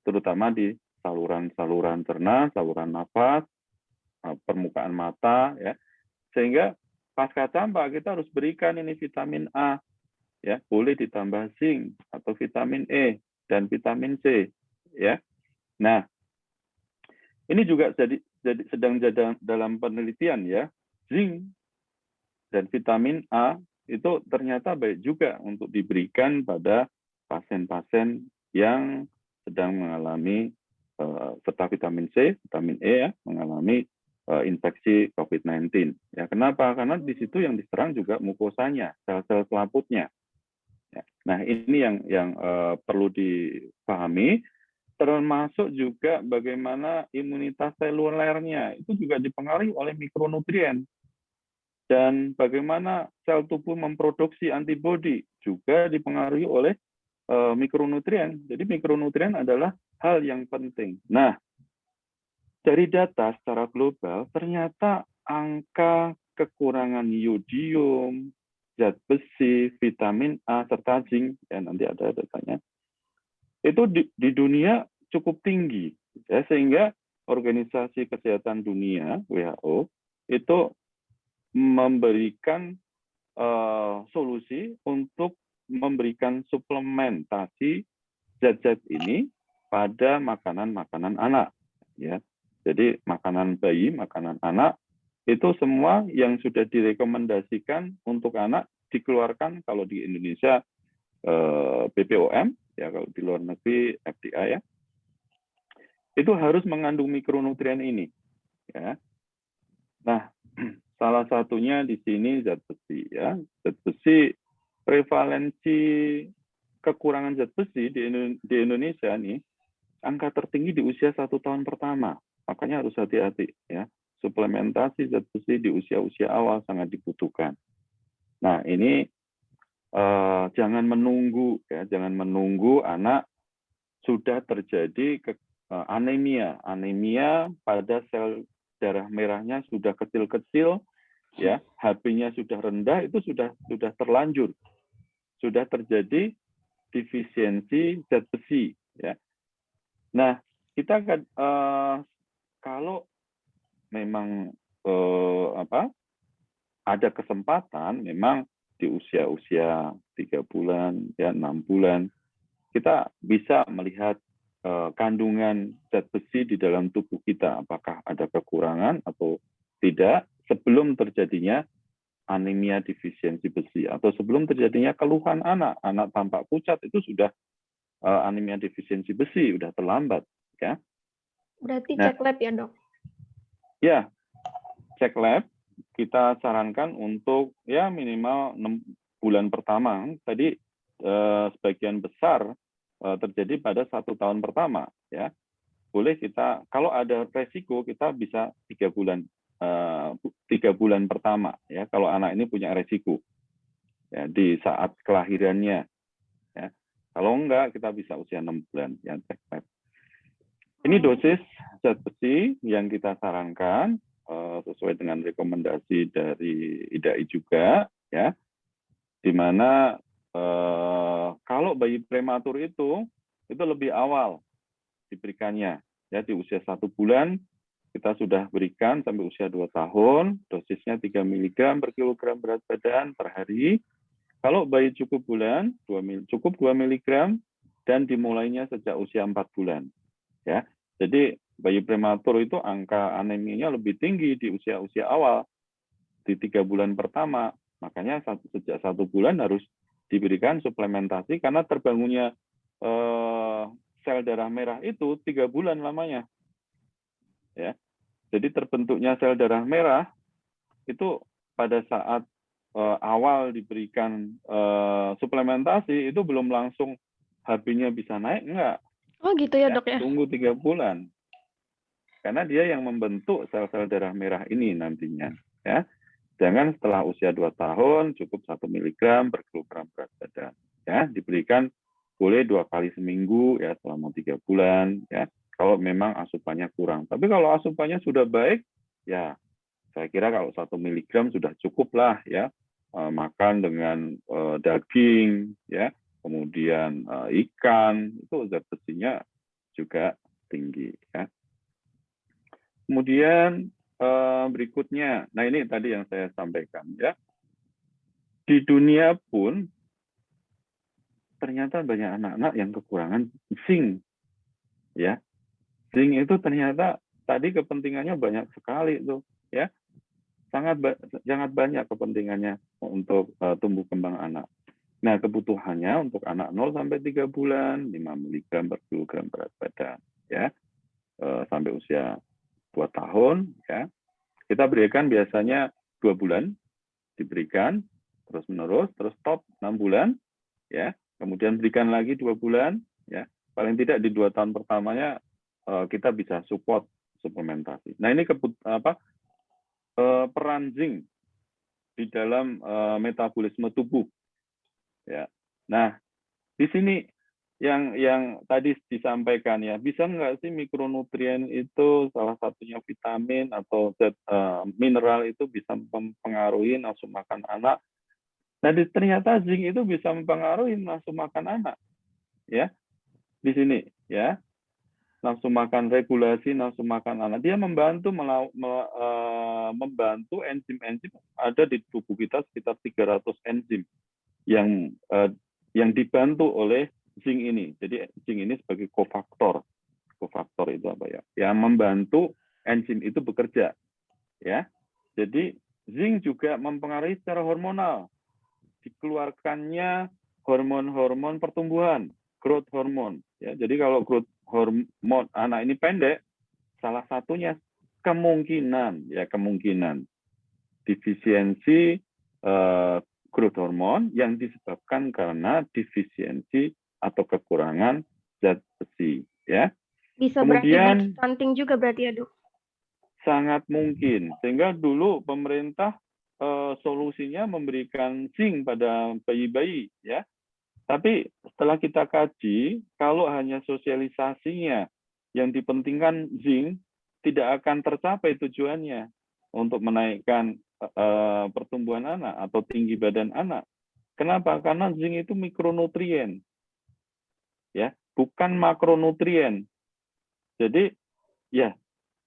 terutama di saluran-saluran cerna, saluran nafas, permukaan mata, ya, sehingga pasca campak kita harus berikan ini vitamin A, ya, boleh ditambah zinc atau vitamin E dan vitamin C, ya. Nah, ini juga sedang dalam penelitian, ya, zinc dan vitamin A itu ternyata baik juga untuk diberikan pada pasien-pasien yang sedang mengalami serta vitamin C, vitamin E, ya, mengalami infeksi COVID-19. Ya, kenapa? Karena di situ yang diserang juga mukosanya, sel-sel selaputnya. Ya. Nah, ini yang perlu dipahami, termasuk juga bagaimana imunitas selulernya itu juga dipengaruhi oleh mikronutrien. Dan bagaimana sel tubuh memproduksi antibodi juga dipengaruhi oleh mikronutrien. Jadi mikronutrien adalah hal yang penting. Nah, dari data secara global, ternyata angka kekurangan yodium, zat besi, vitamin A, serta zinc, ya, nanti ada datanya, itu di dunia cukup tinggi, ya, sehingga Organisasi Kesehatan Dunia, WHO, itu memberikan solusi untuk memberikan suplementasi zat-zat ini pada makanan-makanan anak, ya. Jadi makanan bayi, makanan anak itu semua yang sudah direkomendasikan untuk anak dikeluarkan kalau di Indonesia BPOM, ya kalau di luar negeri FDA ya, itu harus mengandung mikronutrien ini. Ya. Nah, salah satunya di sini zat besi. Ya. Zat besi, prevalensi kekurangan zat besi di Indonesia nih, angka tertinggi di usia 1 tahun pertama. Makanya harus hati-hati. Ya. Suplementasi zat besi di usia-usia awal sangat dibutuhkan. Nah, ini jangan menunggu, ya, jangan menunggu anak sudah terjadi anemia. Anemia pada sel darah merahnya sudah kecil-kecil, ya, HB-nya sudah rendah, itu sudah terlanjur, sudah terjadi defisiensi zat besi. Ya. Nah, kita kalau memang ada kesempatan, memang di usia-usia 3 bulan, ya 6 bulan, kita bisa melihat kandungan zat besi di dalam tubuh kita, apakah ada kekurangan atau tidak, sebelum terjadinya anemia defisiensi besi, atau sebelum terjadinya keluhan anak tampak pucat, itu sudah anemia defisiensi besi, sudah terlambat. Ya. Berarti cek lab ya, Dok? Ya, cek lab. Kita sarankan untuk ya minimal 6 bulan pertama. Tadi sebagian besar terjadi pada 1 tahun pertama. Ya, boleh kita, kalau ada resiko, kita bisa 3 bulan pertama. Ya, kalau anak ini punya resiko, ya, di saat kelahirannya. Ya, kalau enggak, kita bisa usia 6 bulan. Ya, cek lab. Ini dosis zat besi yang kita sarankan sesuai dengan rekomendasi dari IDAI juga, ya, di mana kalau bayi prematur itu lebih awal diberikannya, ya, di usia 1 bulan kita sudah berikan sampai usia 2 tahun, dosisnya 3 mg per kilogram berat badan per hari. Kalau bayi cukup bulan, cukup 2 mg dan dimulainya sejak usia 4 bulan, ya. Jadi bayi prematur itu angka anemianya lebih tinggi di usia-usia awal, di 3 bulan pertama. Makanya sejak 1 bulan harus diberikan suplementasi, karena terbangunnya sel darah merah itu 3 bulan lamanya. Ya. Jadi terbentuknya sel darah merah itu pada saat awal diberikan suplementasi, itu belum langsung HB-nya bisa naik, enggak. Oh gitu ya, Dok ya? Tunggu 3 bulan. Karena dia yang membentuk sel-sel darah merah ini nantinya. Ya. Jangan setelah usia 2 tahun, cukup 1 mg per kilogram berat badan. Ya, diberikan boleh 2 kali seminggu, ya, selama 3 bulan. Ya, kalau memang asupannya kurang. Tapi kalau asupannya sudah baik, ya saya kira kalau 1 mg sudah cukup lah, ya. Makan dengan daging, ya, kemudian ikan, itu zat besinya juga tinggi. Ya. Kemudian berikutnya, nah ini tadi yang saya sampaikan, ya. Di dunia pun ternyata banyak anak-anak yang kekurangan zinc, ya. Zinc itu ternyata tadi kepentingannya banyak sekali itu, ya. Sangat banyak kepentingannya untuk tumbuh kembang anak. Nah, kebutuhannya untuk anak 0 sampai 3 bulan 5 mg per kilogram berat badan, ya. Sampai usia 2 tahun, ya. Kita berikan biasanya 2 bulan diberikan terus menerus, terus stop 6 bulan, ya. Kemudian berikan lagi 2 bulan, ya. Paling tidak di 2 tahun pertamanya kita bisa support suplementasi. Nah, ini peran zinc di dalam metabolisme tubuh, ya. Nah, di sini yang tadi disampaikan, ya, bisa nggak sih mikronutrien itu, salah satunya vitamin atau zat mineral itu bisa mempengaruhi nafsu makan anak. Nah, ternyata zinc itu bisa mempengaruhi nafsu makan anak, ya. Di sini, ya, nafsu makan, regulasi nafsu makan anak. Dia membantu enzim-enzim ada di tubuh kita, sekitar 300 enzim yang dibantu oleh zinc ini. Jadi zinc ini sebagai kofaktor. Kofaktor itu apa, ya? Yang membantu enzim itu bekerja, ya. Jadi zinc juga mempengaruhi secara hormonal. Dikeluarkannya hormon-hormon pertumbuhan, growth hormone. Ya, jadi kalau growth hormone anak ini pendek, salah satunya kemungkinan defisiensi growth hormone yang disebabkan karena defisiensi atau kekurangan zat besi. Ya. Bisa kemudian berakibat stunting juga berarti ya, Dok? Sangat mungkin. Sehingga dulu pemerintah solusinya memberikan zinc pada bayi-bayi, ya. Tapi setelah kita kaji, kalau hanya sosialisasinya yang dipentingkan zinc, tidak akan tercapai tujuannya untuk menaikkan pertumbuhan anak atau tinggi badan anak. Kenapa? Karena zinc itu mikronutrien, ya, bukan makronutrien. Jadi, ya,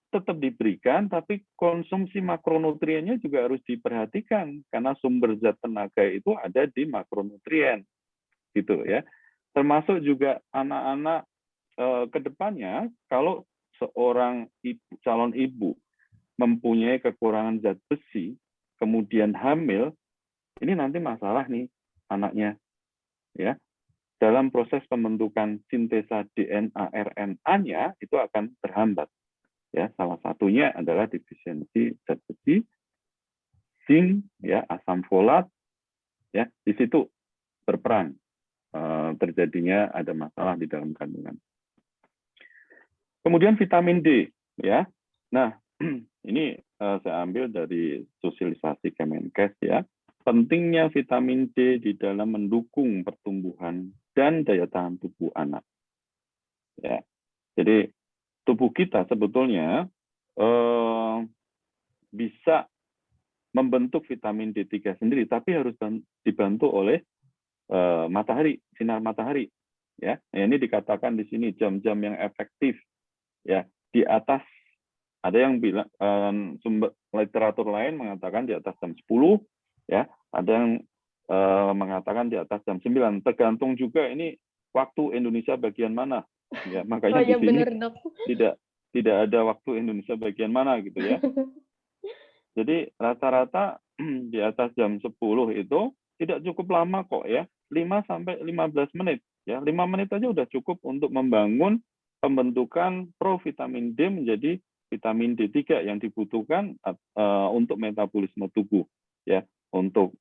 tetap diberikan, tapi konsumsi makronutriennya juga harus diperhatikan karena sumber zat tenaga itu ada di makronutrien, gitu ya. Termasuk juga anak-anak ke depannya, kalau seorang calon ibu mempunyai kekurangan zat besi, kemudian hamil, ini nanti masalah nih anaknya, ya. Dalam proses pembentukan sintesa DNA RNA-nya itu akan terhambat. Ya, salah satunya adalah defisiensi zat besi, zinc, ya, asam folat, ya, di situ berperan terjadinya ada masalah di dalam kandungan. Kemudian vitamin D, ya. Nah, ini saya ambil dari sosialisasi Kemenkes, ya. Pentingnya vitamin D di dalam mendukung pertumbuhan dan daya tahan tubuh anak. Ya, jadi tubuh kita sebetulnya bisa membentuk vitamin D3 sendiri, tapi harus dibantu oleh matahari, sinar matahari. Ya, nah, ini dikatakan di sini jam-jam yang efektif. Ya, di atas ada yang bilang sumber literatur lain mengatakan di atas jam 10, ya, ada yang mengatakan di atas jam 9. Tergantung juga ini waktu Indonesia bagian mana. Ya, makanya di sini bener, Dok. tidak ada waktu Indonesia bagian mana gitu ya. Jadi rata-rata di atas jam 10 itu tidak cukup lama kok ya. 5 sampai 15 menit ya. 5 menit aja udah cukup untuk membangun pembentukan provitamin D menjadi vitamin D3 yang dibutuhkan untuk metabolisme tubuh ya, untuk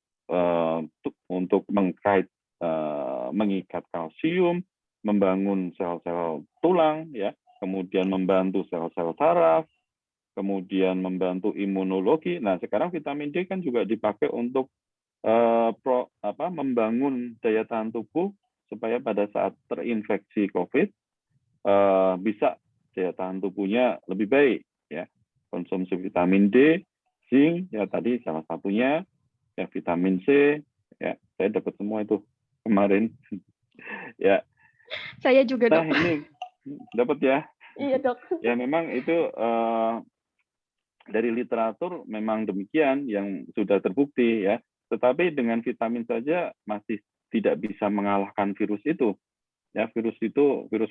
mengikat kalsium, membangun sel-sel tulang, ya, kemudian membantu sel-sel saraf, kemudian membantu imunologi. Nah, sekarang vitamin D kan juga dipakai untuk membangun daya tahan tubuh supaya pada saat terinfeksi COVID bisa daya tahan tubuhnya lebih baik. Ya, konsumsi vitamin D, zinc, ya tadi salah satunya, ya vitamin C, ya saya dapat semua itu kemarin. Ya. Saya juga, Dok. Nah, ini dapat ya. Iya, Dok. Ya, memang itu dari literatur memang demikian yang sudah terbukti ya. Tetapi dengan vitamin saja masih tidak bisa mengalahkan virus itu. Ya, virus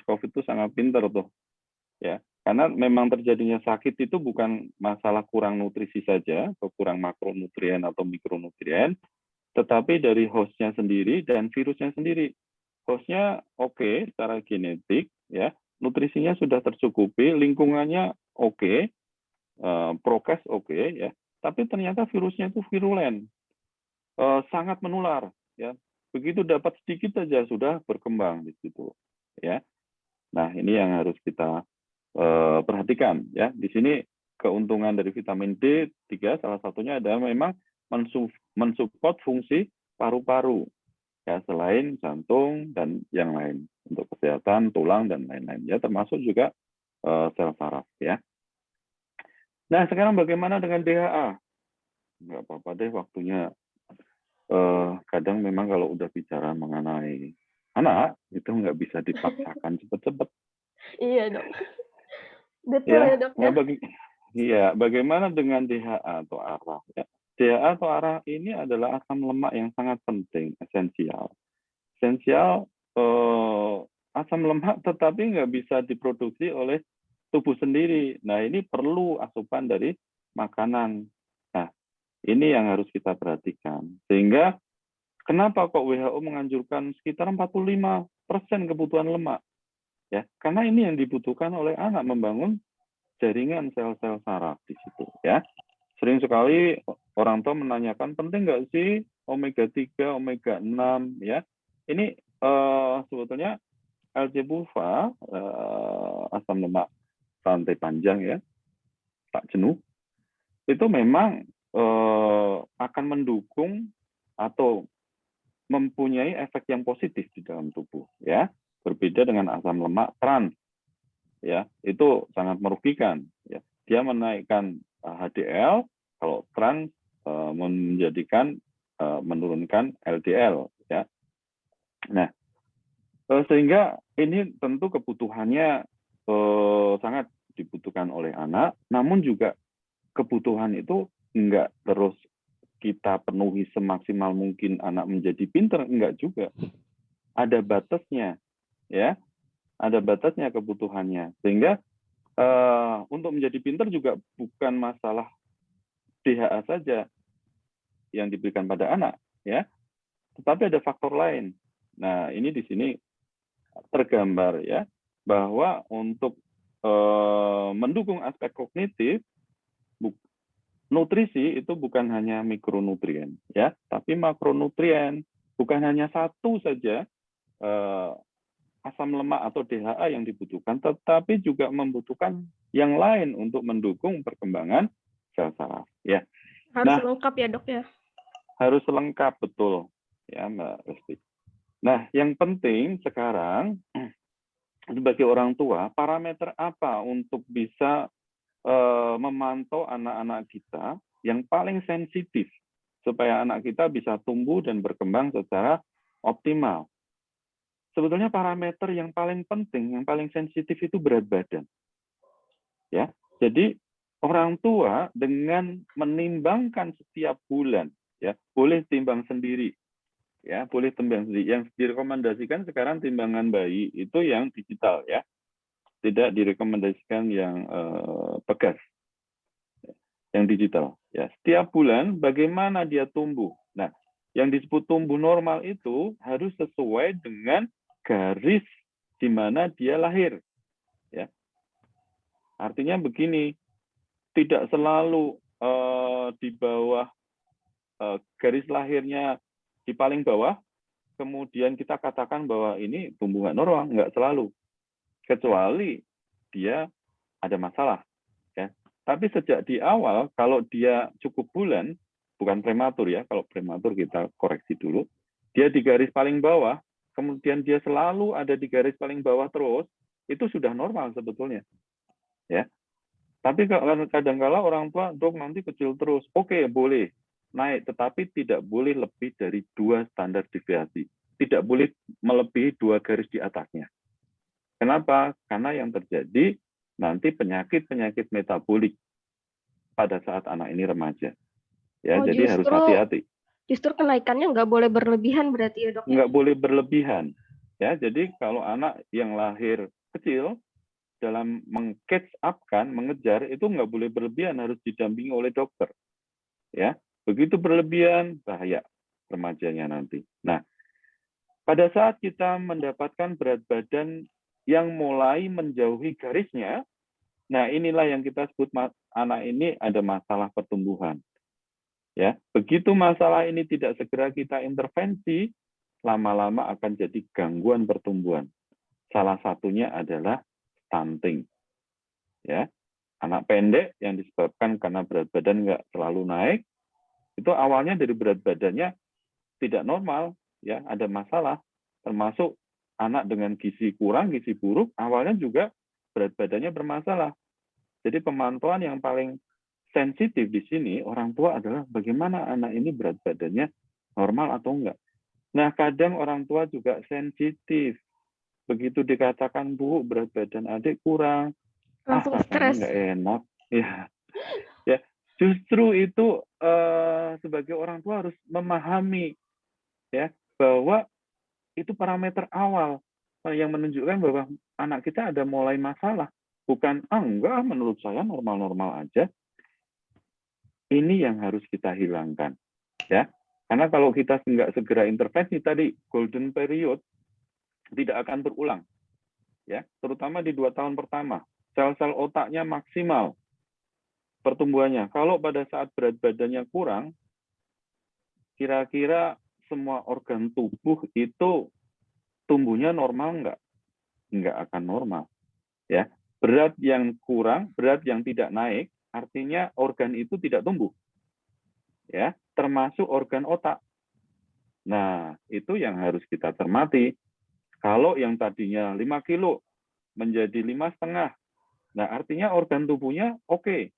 COVID itu sangat pintar tuh. Ya, karena memang terjadinya sakit itu bukan masalah kurang nutrisi saja atau kurang makronutrien atau mikronutrien, tetapi dari hostnya sendiri dan virusnya sendiri. Hostnya oke secara genetik, ya, nutrisinya sudah tercukupi, lingkungannya oke, prokes oke, ya, tapi ternyata virusnya itu virulen, sangat menular, ya. Begitu dapat sedikit saja sudah berkembang di situ, ya. Nah, ini yang harus kita perhatikan, ya. Di sini keuntungan dari vitamin D3 salah satunya adalah memang mensupport fungsi paru-paru, ya, selain jantung dan yang lain untuk kesehatan tulang dan lain-lain, ya, termasuk juga sel saraf, ya. Nah, sekarang bagaimana dengan DHA? Nggak apa-apa deh, waktunya kadang memang kalau udah bicara mengenai anak itu nggak bisa dipaksakan cepet-cepet. Iya, Dok. Betul ya, Dok. Iya, bagaimana dengan DHA atau ARA? Ya. DHA atau ARA ini adalah asam lemak yang sangat penting, esensial. Asam lemak tetapi nggak bisa diproduksi oleh tubuh sendiri. Nah, ini perlu asupan dari makanan. Nah, Ini yang harus kita perhatikan. Sehingga kenapa kok WHO menganjurkan sekitar 45% kebutuhan lemak? Ya, karena ini yang dibutuhkan oleh anak, membangun jaringan sel-sel saraf di situ. Ya, sering sekali orang tua menanyakan, penting nggak sih omega 3, omega 6? Ya, ini sebetulnya L-CoV asam lemak rantai panjang ya, tak jenuh, itu memang akan mendukung atau mempunyai efek yang positif di dalam tubuh, ya. Berbeda dengan asam lemak trans, ya, itu sangat merugikan. Ya. Dia menaikkan HDL, kalau trans menurunkan LDL, ya. Nah, sehingga ini tentu kebutuhannya sangat dibutuhkan oleh anak, namun juga kebutuhan itu enggak terus kita penuhi semaksimal mungkin anak menjadi pinter, enggak juga. Ada batasnya, ya. Ada batasnya kebutuhannya. Sehingga untuk menjadi pinter juga bukan masalah DHA saja yang diberikan pada anak, ya. Tetapi ada faktor lain. Nah, ini di sini tergambar ya, bahwa untuk mendukung aspek kognitif, nutrisi itu bukan hanya mikronutrien, ya, tapi makronutrien. Bukan hanya satu saja asam lemak atau DHA yang dibutuhkan, tetapi juga membutuhkan yang lain untuk mendukung perkembangan sel saraf. Ya. Harus lengkap ya dok ya. Harus lengkap, betul, ya Mbak Resti. Nah, yang penting sekarang sebagai orang tua, parameter apa untuk bisa memantau anak-anak kita yang paling sensitif supaya anak kita bisa tumbuh dan berkembang secara optimal. Sebetulnya parameter yang paling penting, yang paling sensitif itu berat badan. Ya, jadi orang tua dengan menimbangkan setiap bulan, ya, boleh timbang sendiri, ya, boleh timbang sendiri. Yang direkomendasikan sekarang timbangan bayi itu yang digital, ya. Tidak direkomendasikan yang pegas, yang digital. Ya, setiap bulan bagaimana dia tumbuh. Nah, yang disebut tumbuh normal itu harus sesuai dengan garis di mana dia lahir. Ya, artinya begini, tidak selalu di bawah garis lahirnya di paling bawah, kemudian kita katakan bahwa ini tumbuh nggak normal, nggak selalu. Kecuali dia ada masalah, ya. Tapi sejak di awal, kalau dia cukup bulan, bukan prematur ya, kalau prematur kita koreksi dulu, dia di garis paling bawah, kemudian dia selalu ada di garis paling bawah terus, itu sudah normal sebetulnya, ya. Tapi kadang-kala orang tua, dok nanti kecil terus, oke, boleh naik, tetapi tidak boleh lebih dari 2 standar deviasi, tidak boleh melebihi 2 garis di atasnya. Kenapa? Karena yang terjadi nanti penyakit-penyakit metabolik pada saat anak ini remaja. Ya, jadi harus hati-hati. Justru kenaikannya nggak boleh berlebihan berarti ya dok? Nggak boleh berlebihan. Ya, jadi kalau anak yang lahir kecil dalam meng-catch up-kan, mengejar, itu nggak boleh berlebihan, harus didampingi oleh dokter. Ya, begitu berlebihan bahaya remajanya nanti. Nah, pada saat kita mendapatkan berat badan yang mulai menjauhi garisnya, nah inilah yang kita sebut anak ini ada masalah pertumbuhan. Ya, begitu masalah ini tidak segera kita intervensi, lama-lama akan jadi gangguan pertumbuhan. Salah satunya adalah stunting. Ya, anak pendek yang disebabkan karena berat badan nggak selalu naik, itu awalnya dari berat badannya tidak normal, ya, ada masalah, termasuk anak dengan gizi kurang, gizi buruk, awalnya juga berat badannya bermasalah. Jadi pemantauan yang paling sensitif di sini orang tua adalah bagaimana anak ini berat badannya normal atau enggak. Nah, kadang orang tua juga sensitif. Begitu dikatakan, Bu, berat badan adik kurang, langsung stres. Nggak enak. Ya. Ya, justru itu sebagai orang tua harus memahami, ya, bahwa itu parameter awal yang menunjukkan bahwa anak kita ada mulai masalah. Bukan, enggak, menurut saya normal-normal aja. Ini yang harus kita hilangkan, ya. Karena kalau kita nggak segera intervensi tadi, golden period tidak akan berulang, ya. Terutama di 2 tahun pertama, sel-sel otaknya maksimal pertumbuhannya. Kalau pada saat berat badannya kurang, kira-kira semua organ tubuh itu tumbuhnya normal nggak? Nggak akan normal, ya. Berat yang kurang, berat yang tidak naik, artinya organ itu tidak tumbuh, ya, termasuk organ otak. Nah, itu yang harus kita cermati. Kalau yang tadinya 5 kilo menjadi 5,5, nah artinya organ tubuhnya oke,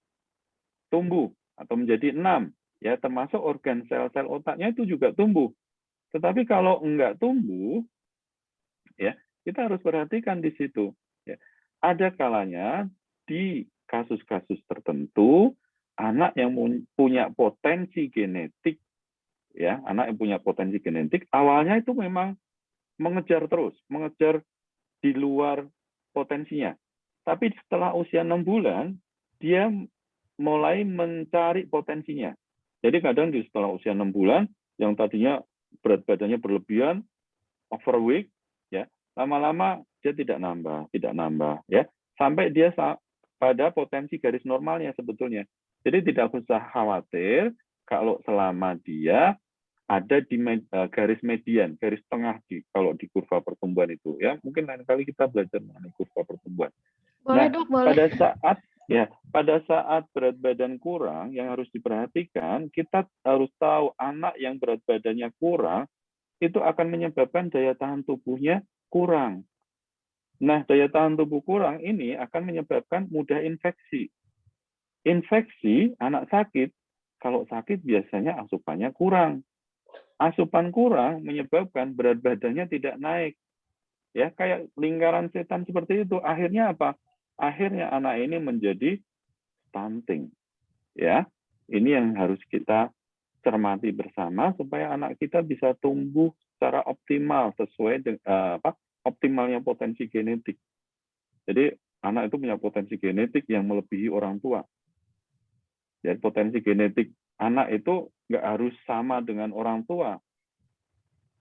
tumbuh atau menjadi 6, ya, termasuk organ sel-sel otaknya itu juga tumbuh. Tetapi kalau enggak tumbuh, ya, kita harus perhatikan di situ. Ya. Ada kalanya di kasus-kasus tertentu, anak yang punya potensi genetik, ya, anak yang punya potensi genetik, awalnya itu memang mengejar terus, mengejar di luar potensinya. Tapi setelah usia 6 bulan, dia mulai mencari potensinya. Jadi kadang di setelah usia 6 bulan, yang tadinya berat badannya berlebihan, overweight, ya, lama-lama dia tidak nambah, ya, sampai dia pada potensi garis normalnya sebetulnya. Jadi tidak usah khawatir kalau selama dia ada di garis median, garis tengah kalau di kurva pertumbuhan itu, ya. Mungkin lain kali kita belajar mengenai kurva pertumbuhan. Boleh, Nah, Dok, boleh. pada saat berat badan kurang, yang harus diperhatikan, kita harus tahu anak yang berat badannya kurang itu akan menyebabkan daya tahan tubuhnya kurang. Nah, daya tahan tubuh kurang ini akan menyebabkan mudah infeksi. Infeksi, anak sakit, kalau sakit biasanya asupannya kurang. Asupan kurang menyebabkan berat badannya tidak naik. Ya, kayak lingkaran setan seperti itu. Akhirnya apa? Akhirnya anak ini menjadi stunting. Ya, ini yang harus kita cermati bersama supaya anak kita bisa tumbuh secara optimal sesuai dengan optimalnya potensi genetik. Jadi anak itu punya potensi genetik yang melebihi orang tua. Jadi potensi genetik anak itu nggak harus sama dengan orang tua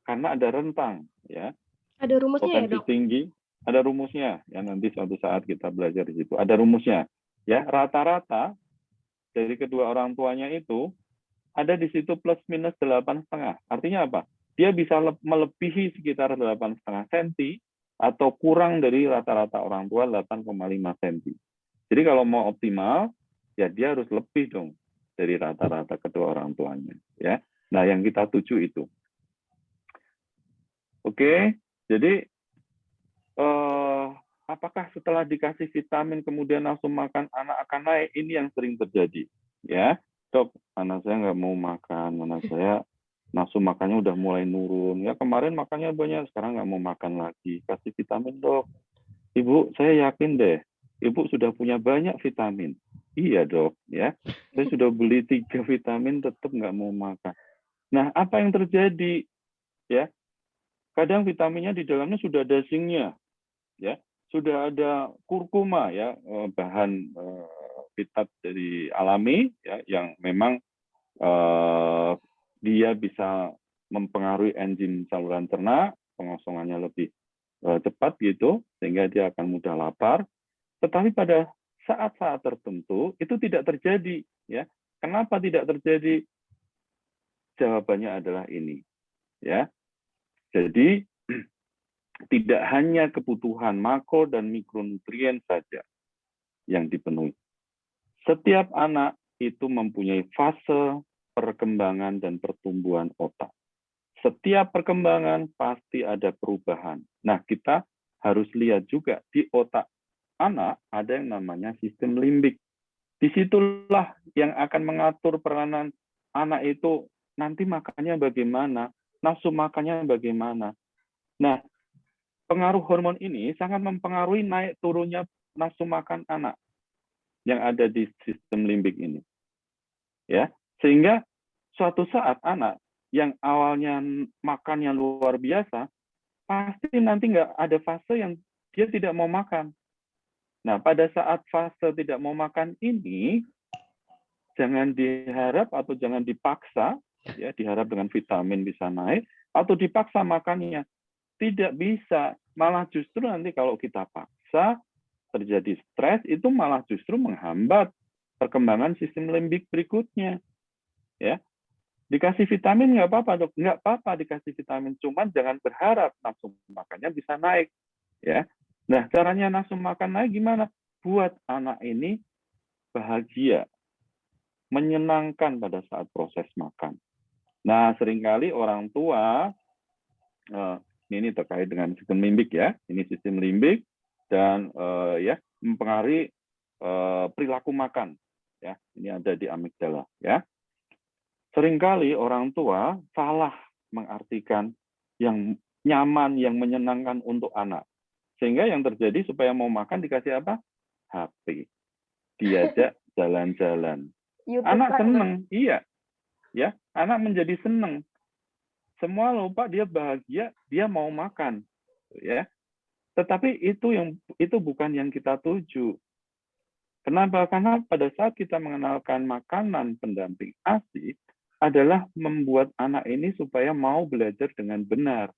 karena ada rentang, ya. Ada rumusnya Potensi ya, Dok? tinggi, ada rumusnya. Ya, nanti suatu saat kita belajar di situ. Ada rumusnya. Ya, rata-rata dari kedua orang tuanya itu ada di situ plus minus 8,5. Artinya apa? Dia bisa melebihi sekitar 8,5 cm atau kurang dari rata-rata orang tua 8,5 cm. Jadi kalau mau optimal, ya dia harus lebih dong dari rata-rata kedua orang tuanya. Ya, nah yang kita tuju itu. Oke, jadi apakah setelah dikasih vitamin kemudian langsung makan anak akan naik? Ini yang sering terjadi. Ya, Dok, anak saya nggak mau makan, anak saya nafsu makannya udah mulai nurun. Ya kemarin makannya banyak, sekarang nggak mau makan lagi. Kasih vitamin, Dok. Ibu, saya yakin deh, Ibu sudah punya banyak vitamin. Iya, Dok. Ya, saya sudah beli 3 vitamin, tetap nggak mau makan. Nah, apa yang terjadi? Ya, kadang vitaminnya di dalamnya sudah ada zinknya, ya, sudah ada kurkuma, ya, bahan fitat dari alami, ya, yang memang dia bisa mempengaruhi enzim saluran cerna, pengosongannya lebih cepat gitu, sehingga dia akan mudah lapar. Tetapi pada saat-saat tertentu itu tidak terjadi, ya. Kenapa tidak terjadi? Jawabannya adalah ini, ya. Jadi tidak hanya kebutuhan makro dan mikronutrien saja yang dipenuhi. Setiap anak itu mempunyai fase perkembangan dan pertumbuhan otak. Setiap perkembangan pasti ada perubahan. Nah, kita harus lihat juga di otak anak ada yang namanya sistem limbik. Disitulah yang akan mengatur peranan anak itu nanti makannya bagaimana, nafsu makannya bagaimana. Nah, pengaruh hormon ini sangat mempengaruhi naik turunnya nafsu makan anak yang ada di sistem limbik ini. Ya, sehingga suatu saat anak yang awalnya makannya luar biasa, pasti nanti nggak ada fase yang dia tidak mau makan. Nah, pada saat fase tidak mau makan ini, jangan diharap atau jangan dipaksa, ya diharap dengan vitamin bisa naik, atau dipaksa makannya. Tidak bisa, malah justru nanti kalau kita paksa, terjadi stres, itu malah justru menghambat perkembangan sistem limbik berikutnya. Ya, dikasih vitamin nggak apa-apa, dok, nggak apa-apa dikasih vitamin, cuman jangan berharap nafsu makannya bisa naik. Ya, nah caranya nafsu makan naik gimana? Buat anak ini bahagia, menyenangkan pada saat proses makan. Nah, seringkali orang tua, ini terkait dengan sistem limbik ya, ini sistem limbik dan ya mempengaruhi perilaku makan. Ya, ini ada di amigdala. Ya, seringkali orang tua salah mengartikan yang nyaman, yang menyenangkan untuk anak, sehingga yang terjadi supaya mau makan dikasih apa? HP, diajak jalan-jalan. Anak seneng, iya, ya, anak menjadi seneng. Semua lupa dia bahagia, dia mau makan, ya. Tetapi itu bukan yang kita tuju. Kenapa? Karena pada saat kita mengenalkan makanan pendamping ASI adalah membuat anak ini supaya mau belajar dengan benar.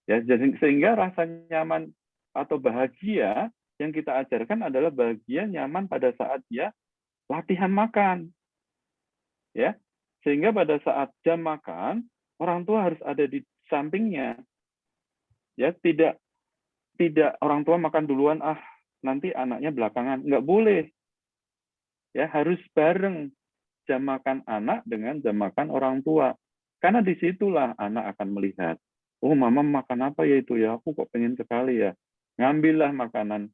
Ya, sehingga rasa nyaman atau bahagia yang kita ajarkan adalah bahagia nyaman pada saat dia latihan makan. Ya. Sehingga pada saat jam makan, orang tua harus ada di sampingnya. Ya, tidak orang tua makan duluan, nanti anaknya belakangan. Nggak boleh. Ya, harus bareng jam makan anak dengan jam makan orang tua. Karena disitulah anak akan melihat, oh mama makan apa ya itu ya, aku kok pengen sekali ya. Ngambillah makanan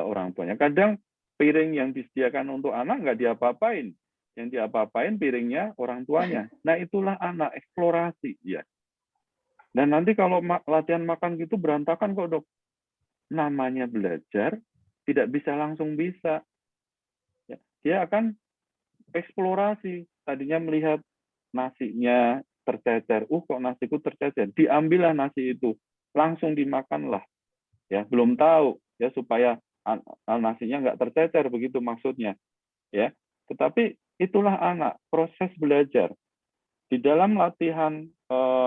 orang tuanya. Kadang piring yang disediakan untuk anak nggak diapa-apain. Yang diapa-apain piringnya orang tuanya. Nah, itulah anak eksplorasi. Ya. Dan nanti kalau latihan makan gitu berantakan kok, dok. Namanya belajar, tidak bisa langsung bisa. Ya. Dia akan eksplorasi. Tadinya melihat nasinya tercecer. Kok nasiku tercecer? Diambillah nasi itu. Langsung dimakanlah. Ya, belum tahu ya supaya nasinya nggak tercecer, begitu maksudnya. Ya, tetapi itulah anak, proses belajar. Di dalam latihan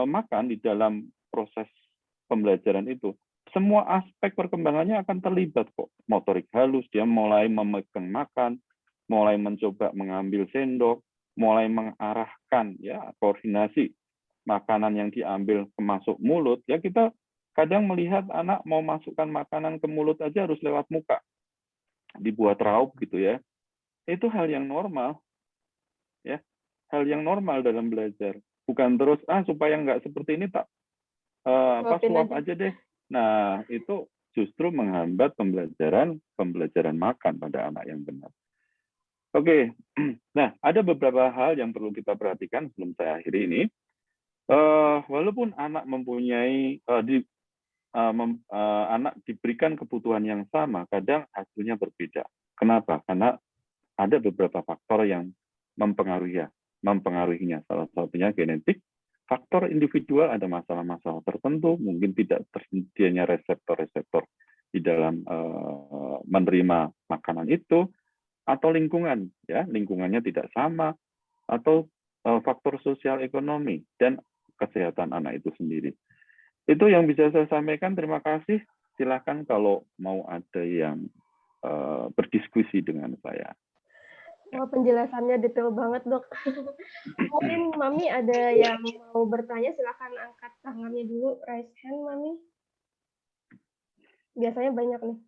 makan, di dalam proses pembelajaran itu, semua aspek perkembangannya akan terlibat kok. Motorik halus, dia mulai memegang makan, mulai mencoba mengambil sendok, mulai mengarahkan ya koordinasi makanan yang diambil ke masuk mulut. Ya, kita kadang melihat anak mau masukkan makanan ke mulut aja harus lewat muka, dibuat raup gitu ya. Itu hal yang normal, ya, hal yang normal dalam belajar. Bukan terus supaya nggak seperti ini tak suap aja deh. Nah, itu justru menghambat pembelajaran makan pada anak yang benar. Oke, nah ada beberapa hal yang perlu kita perhatikan sebelum saya akhiri ini. Walaupun anak mempunyai anak diberikan kebutuhan yang sama, kadang hasilnya berbeda. Kenapa? Karena ada beberapa faktor yang mempengaruhinya. Salah satunya genetik, faktor individual, ada masalah-masalah tertentu, mungkin tidak tersedianya reseptor-reseptor di dalam menerima makanan itu, atau lingkungan, ya lingkungannya tidak sama, atau faktor sosial ekonomi dan kesehatan anak itu sendiri. Itu yang bisa saya sampaikan. Terima kasih. Silakan kalau mau ada yang berdiskusi dengan saya. Wah, penjelasannya detail banget, dok. Mungkin Mami ada yang mau bertanya, silakan angkat tangannya dulu, raise hand, Mami. Biasanya banyak nih.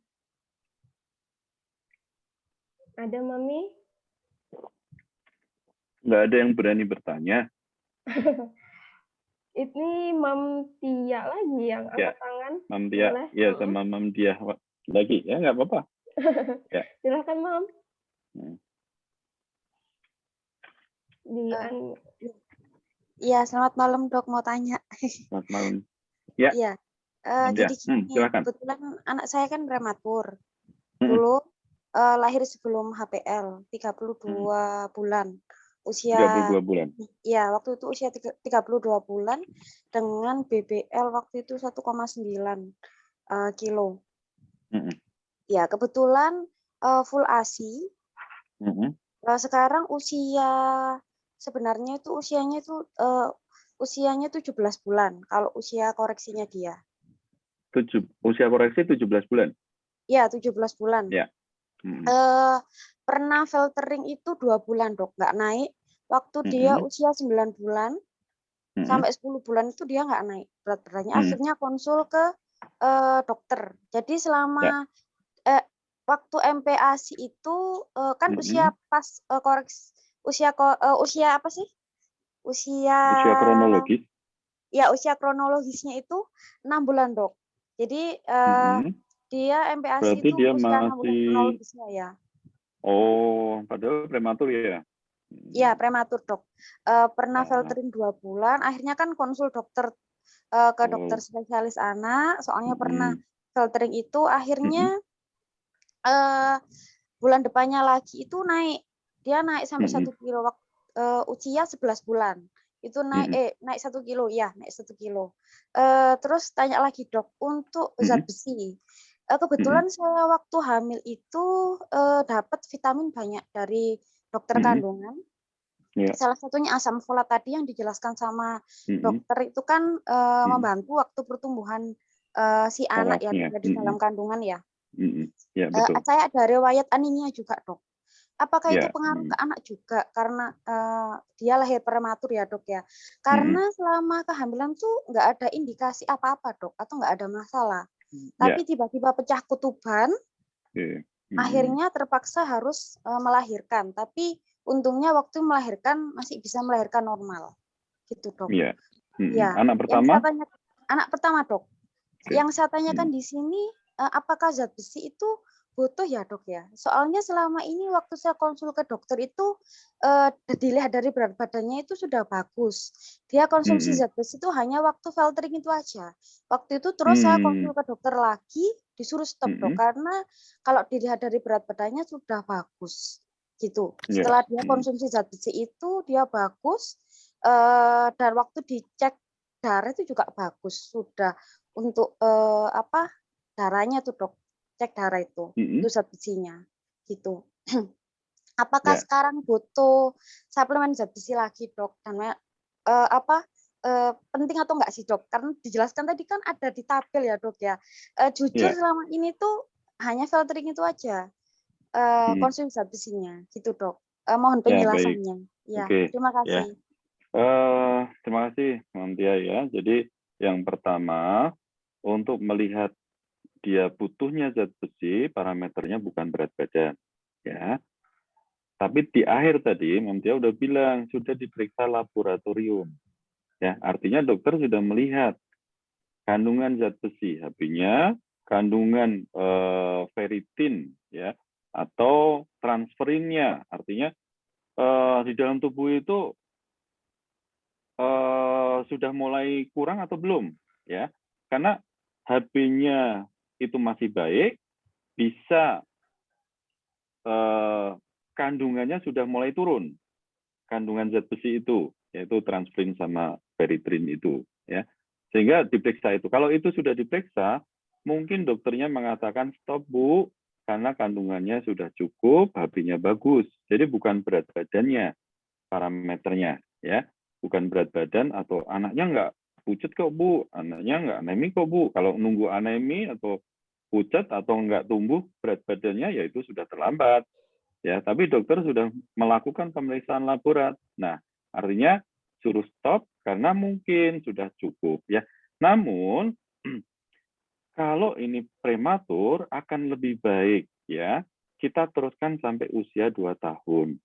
Ada, Mami? Nggak ada yang berani bertanya. Ini Mam Tia lagi yang angkat tangan. Mam Tia, ya sama Mam Tia lagi, ya nggak apa-apa. Ya. Silakan, Mam. Iya, selamat malam, dok, mau tanya. Selamat malam. Ya. Iya. Jadi gini, kebetulan anak saya kan prematur. Dulu lahir sebelum HPL, 32 bulan. Usia 32 bulan. Iya, waktu itu usia 32 bulan dengan BBL waktu itu 1,9 kilo. Ya, kebetulan full ASI. Sekarang sebenarnya itu usianya 17 bulan kalau usia koreksinya dia. Usia koreksi 17 bulan? Iya, 17 bulan. Ya. Pernah filtering itu 2 bulan, Dok, nggak naik. Waktu dia usia 9 bulan, sampai 10 bulan itu dia nggak naik berat badannya. Akhirnya konsul ke dokter. Jadi selama waktu MPASI itu kan usia pas koreksi usia apa sih? Usia kronologis. Ya, usia kronologisnya itu 6 bulan, Dok. Jadi dia MPASI berarti itu dia usia 6 bulan masih kronologisnya ya. Oh, padahal prematur ya? Ya, prematur, Dok. Pernah filtering 2 bulan, akhirnya kan konsul dokter ke dokter spesialis anak, soalnya pernah filtering itu, akhirnya bulan depannya lagi itu naik. Dia naik sampai 1 kilo usia 11 bulan. Itu naik 1 kilo, ya, naik 1 kilo. Terus tanya lagi, Dok, untuk zat besi. Kebetulan saya waktu hamil itu dapat vitamin banyak dari dokter kandungan. Salah satunya asam folat tadi yang dijelaskan sama dokter itu kan membantu waktu pertumbuhan si anak ya di dalam kandungan ya. Ya, betul. Saya ada riwayat anemia juga, Dok. Apakah itu pengaruh ke anak juga karena dia lahir prematur ya, Dok ya? Karena selama kehamilan tuh nggak ada indikasi apa-apa, Dok, atau nggak ada masalah. Tapi tiba-tiba pecah kutuban, akhirnya terpaksa harus melahirkan. Tapi untungnya waktu melahirkan masih bisa melahirkan normal, gitu, Dok. Iya. Ya. Anak pertama? Anak pertama, Dok. Yang saya tanyakan di sini, apakah zat besi itu butuh ya, Dok ya? Soalnya selama ini waktu saya konsul ke dokter itu dilihat dari berat badannya itu sudah bagus. Dia konsumsi zat besi itu hanya waktu filtering itu aja. Waktu itu terus saya konsul ke dokter lagi, disuruh stop, Dok, karena kalau dilihat dari berat badannya sudah bagus. Gitu. Setelah dia konsumsi zat besi itu dia bagus, dan waktu dicek darah itu juga bagus. Sudah untuk darahnya tuh, Dok, cek darah itu zat besinya gitu. Apakah sekarang butuh suplemen zat besi lagi, Dok? Dan penting atau enggak sih, Dok? Karena dijelaskan tadi kan ada di tabel ya, Dok ya. Jujur selama ini tuh hanya filtering itu aja konsumsi zat besinya gitu, Dok. Mohon penjelasannya. Ya, terima kasih. Terima kasih, Mantia ya. Jadi yang pertama untuk melihat dia butuhnya zat besi, parameternya bukan berat badan, ya. Tapi di akhir tadi, Mantia udah bilang sudah diperiksa laboratorium, ya. Artinya dokter sudah melihat kandungan zat besi, HB-nya, kandungan ferritin, ya, atau transferinnya, artinya di dalam tubuh itu sudah mulai kurang atau belum, ya. Karena HB-nya itu masih baik, bisa kandungannya sudah mulai turun, kandungan zat besi itu, yaitu transferin sama ferritin itu, ya. Sehingga diperiksa itu. Kalau itu sudah diperiksa, mungkin dokternya mengatakan stop, Bu, karena kandungannya sudah cukup, HB-nya bagus. Jadi bukan berat badannya parameternya, ya. Bukan berat badan atau anaknya nggak pucat kok, Bu, anaknya nggak anemi kok, Bu. Kalau nunggu anemi atau pucat atau nggak tumbuh berat badannya, ya itu sudah terlambat. Ya, tapi dokter sudah melakukan pemeriksaan laborat. Nah, artinya suruh stop karena mungkin sudah cukup, ya. Namun kalau ini prematur akan lebih baik, ya, kita teruskan sampai usia 2 tahun.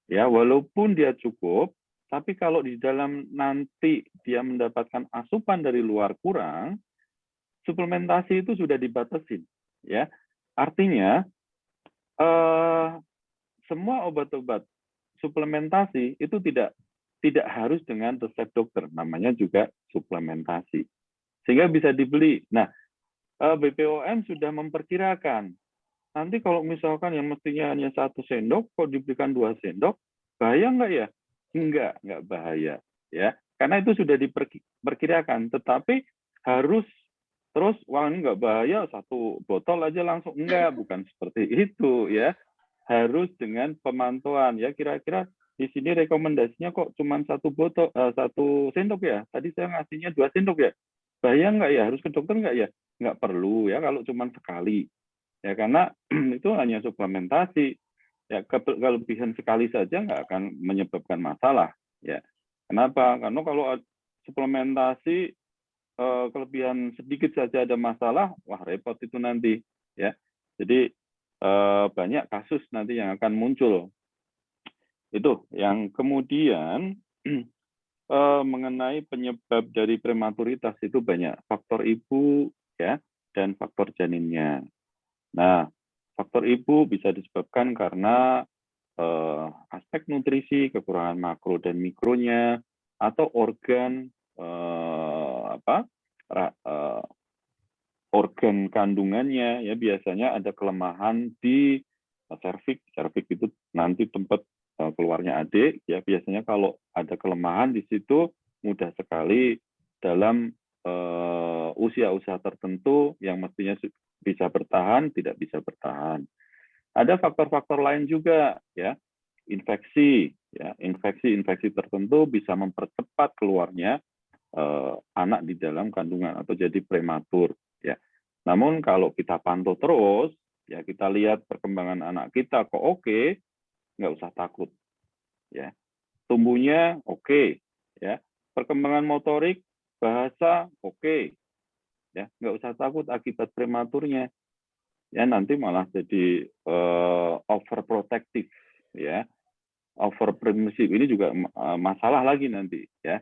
Ya, walaupun dia cukup, tapi kalau di dalam nanti dia mendapatkan asupan dari luar kurang, suplementasi itu sudah dibatasin, ya. Artinya semua obat-obat suplementasi itu tidak harus dengan resep dokter, namanya juga suplementasi. Sehingga bisa dibeli. Nah, BPOM sudah memperkirakan nanti kalau misalkan yang mestinya hanya 1 sendok kok diberikan 2 sendok, bahaya nggak ya? Nggak bahaya, ya. Karena itu sudah diperkirakan, tetapi harus terus, wah ini nggak bahaya, 1 botol aja langsung. Enggak, bukan seperti itu, ya. harus dengan pemantauan ya. Kira-kira di sini rekomendasinya kok cuma 1 sendok ya. Tadi saya ngasihnya 2 sendok ya. Bahaya nggak ya? Harus ke dokter nggak ya? Nggak perlu ya kalau cuma sekali. Ya karena itu hanya suplementasi. Ya kelebihan sekali saja nggak akan menyebabkan masalah. Ya. Kenapa? Karena kalau suplementasi kelebihan sedikit saja ada masalah, wah repot itu nanti. Ya. Jadi banyak kasus nanti yang akan muncul. Itu yang kemudian mengenai penyebab dari prematuritas itu banyak faktor ibu ya dan faktor janinnya. Nah, faktor ibu bisa disebabkan karena aspek nutrisi, kekurangan makro dan mikronya, atau organ organ kandungannya ya, biasanya ada kelemahan di serviks. Serviks itu nanti tempat keluarnya adik ya, biasanya kalau ada kelemahan di situ mudah sekali dalam usia-usia tertentu yang mestinya bisa bertahan tidak bisa bertahan. Ada faktor-faktor lain juga ya, infeksi ya, infeksi tertentu bisa mempercepat keluarnya anak di dalam kandungan atau jadi prematur ya. Namun kalau kita pantau terus ya, kita lihat perkembangan anak kita kok oke, nggak usah takut ya. Tumbuhnya oke ya, perkembangan motorik, bahasa oke ya, nggak usah takut akibat prematurnya ya, nanti malah jadi overprotective ya, overpermissive, ini juga masalah lagi nanti ya.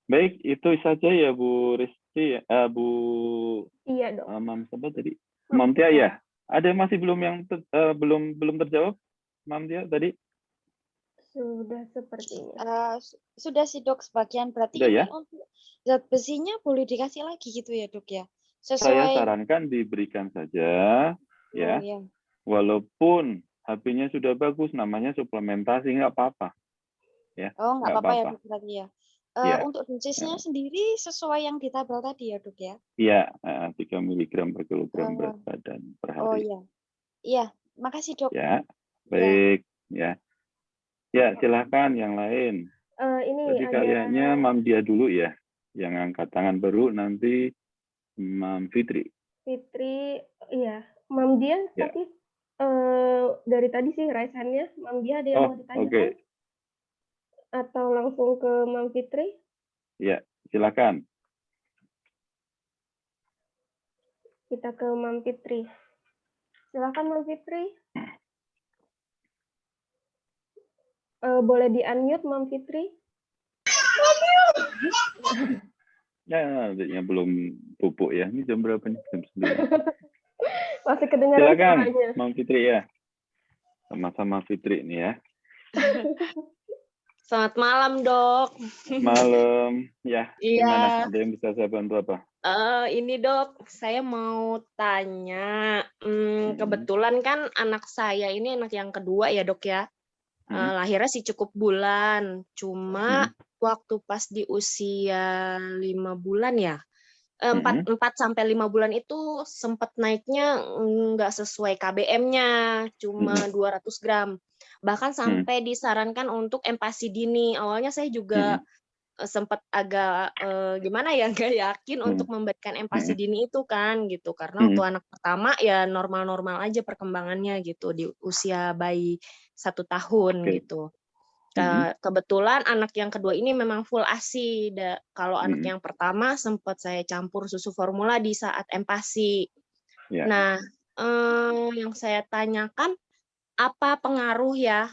Baik, itu saja ya Bu Risti, Bu Iya dok. Mam siapa tadi? Mam Tia ya. Ada masih belum yang belum terjawab, Mam Tia tadi? Sudah sepertinya. Sudah sih dok sebagian. Berarti Sudah, ini ya? untuk zat besinya boleh dikasih lagi gitu ya dok ya? Saya Sesuai. sarankan diberikan saja ya. Oh, ya. Walaupun HP-nya sudah bagus, namanya suplementasi, nggak apa-apa. Ya, Oh, nggak apa-apa ya dok berarti ya. Ya. Untuk dosisnya sendiri sesuai yang di tabel tadi ya dok ya? Iya, 3 mg per kilogram berat badan per hari. Oh iya. Iya, makasih dok. Ya, baik ya. Ya, silakan yang lain. Ini Jadi ada... kayaknya Mam Dia dulu ya, yang angkat tangan, baru nanti Mam Fitri. Fitri, iya. Mam Dia Ya. tadi dari tadi sih raisannya. Mam Dia ada yang mau ditanyakan? Okay. Atau langsung ke Mam Fitri? Ya, silakan. Kita ke Mam Fitri. Silakan Mam Fitri. Boleh di-unmute Mam Fitri? Ya, adiknya belum pupuk ya. Ini jam berapa nih? Jam 9. Masih kedengaran silakan, suaranya. Mam Fitri ya. Sama-sama Fitri nih ya. Selamat malam, Dok. Malam. Ya, Iya. gimana? Ada yang bisa saya bantu apa? Ini, Dok, saya mau tanya. Kebetulan kan anak saya ini anak yang kedua ya, Dok ya. Lahirnya sih cukup bulan. Cuma waktu pas di usia 5 bulan ya, 4 sampai 5 bulan itu sempat naiknya nggak sesuai KBM-nya, cuma 200 gram. Bahkan sampai disarankan untuk empasi dini. Awalnya saya juga sempat agak gimana ya, nggak yakin untuk memberikan empasi dini itu kan gitu, karena waktu anak pertama ya normal-normal aja perkembangannya gitu di usia bayi 1 tahun gitu. Kebetulan anak yang kedua ini memang full ASI. Kalau anak yang pertama sempat saya campur susu formula di saat empasi. Nah, yang saya tanyakan, apa pengaruh ya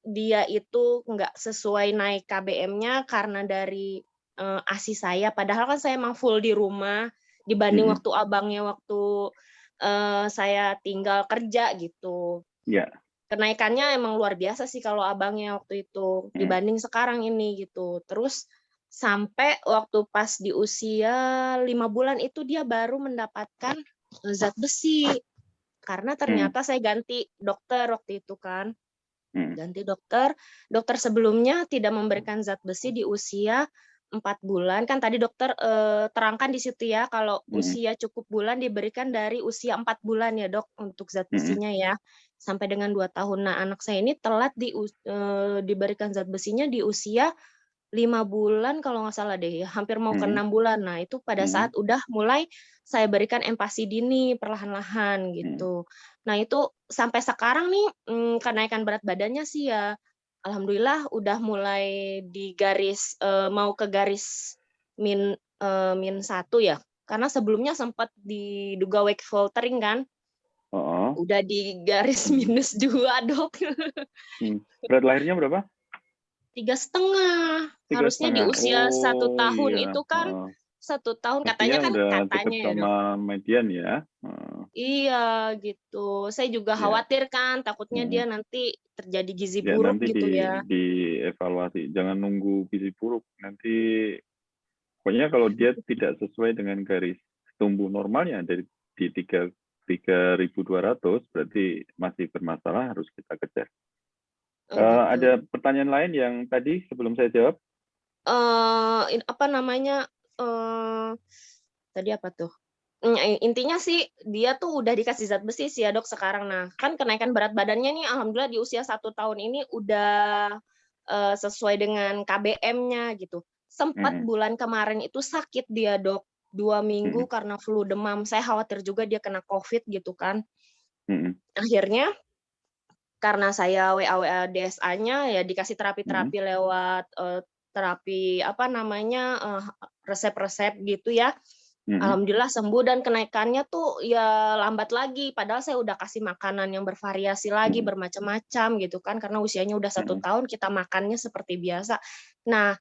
dia itu nggak sesuai naik KBM-nya karena dari ASI saya, padahal kan saya emang full di rumah dibanding waktu abangnya waktu saya tinggal kerja gitu. Kenaikannya emang luar biasa sih kalau abangnya waktu itu dibanding sekarang ini gitu. Terus sampai waktu pas di usia 5 bulan itu dia baru mendapatkan zat besi. Karena ternyata saya ganti dokter waktu itu kan. Ganti dokter sebelumnya tidak memberikan zat besi di usia 4 bulan, kan tadi dokter terangkan di situ ya, kalau usia cukup bulan diberikan dari usia 4 bulan ya dok, untuk zat besinya ya, sampai dengan 2 tahun. Nah anak saya ini telat diberikan zat besinya di usia 5 bulan kalau nggak salah deh ya, hampir mau ke 6 bulan. Nah itu pada saat udah mulai saya berikan empasi dini perlahan-lahan gitu. Nah itu sampai sekarang nih kenaikan berat badannya sih ya alhamdulillah udah mulai di garis mau ke garis -1 ya. Karena sebelumnya sempat diduga weight faltering kan. Udah di garis -2 dok. Berat lahirnya berapa? 3,5. Harusnya di usia 1 tahun iya. itu kan 1 tahun Artinya katanya kan udah deket katanya ya dok. sama median ya. Iya gitu. Saya juga Iya. khawatir kan takutnya dia nanti terjadi gizi Ya buruk nanti gitu ya. dievaluasi. Jangan nunggu gizi buruk. Nanti pokoknya kalau dia tidak sesuai dengan garis tumbuh normalnya di 3.200 berarti masih bermasalah, harus kita kejar. Gitu. Ada pertanyaan lain yang tadi sebelum saya jawab? Apa namanya? Tadi apa tuh? Intinya sih dia tuh udah dikasih zat besi sih ya dok sekarang. Nah kan kenaikan berat badannya nih alhamdulillah di usia 1 tahun ini udah sesuai dengan KBM-nya gitu. Sempat bulan kemarin itu sakit dia dok 2 minggu karena flu demam. Saya khawatir juga dia kena COVID gitu kan. Akhirnya karena saya WA DSA-nya ya dikasih terapi-terapi lewat terapi apa namanya resep-resep gitu ya. Alhamdulillah sembuh dan kenaikannya tuh ya lambat lagi. Padahal saya udah kasih makanan yang bervariasi lagi, bermacam-macam gitu kan. Karena usianya udah 1 tahun, kita makannya seperti biasa. Nah,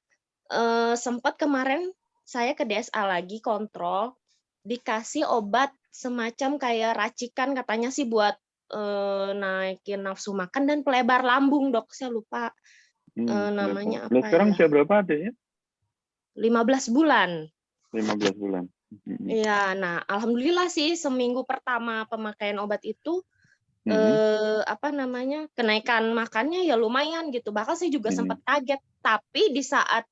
sempat kemarin saya ke DSA lagi kontrol, dikasih obat semacam kayak racikan katanya sih buat naikin nafsu makan dan pelebar lambung dok. Saya lupa namanya apa sekarang ya. usia berapa adiknya? 15 bulan. 15 bulan. Iya, nah alhamdulillah sih seminggu pertama pemakaian obat itu apa namanya kenaikan makannya ya lumayan gitu. Bahkan saya juga sempat kaget. Tapi di saat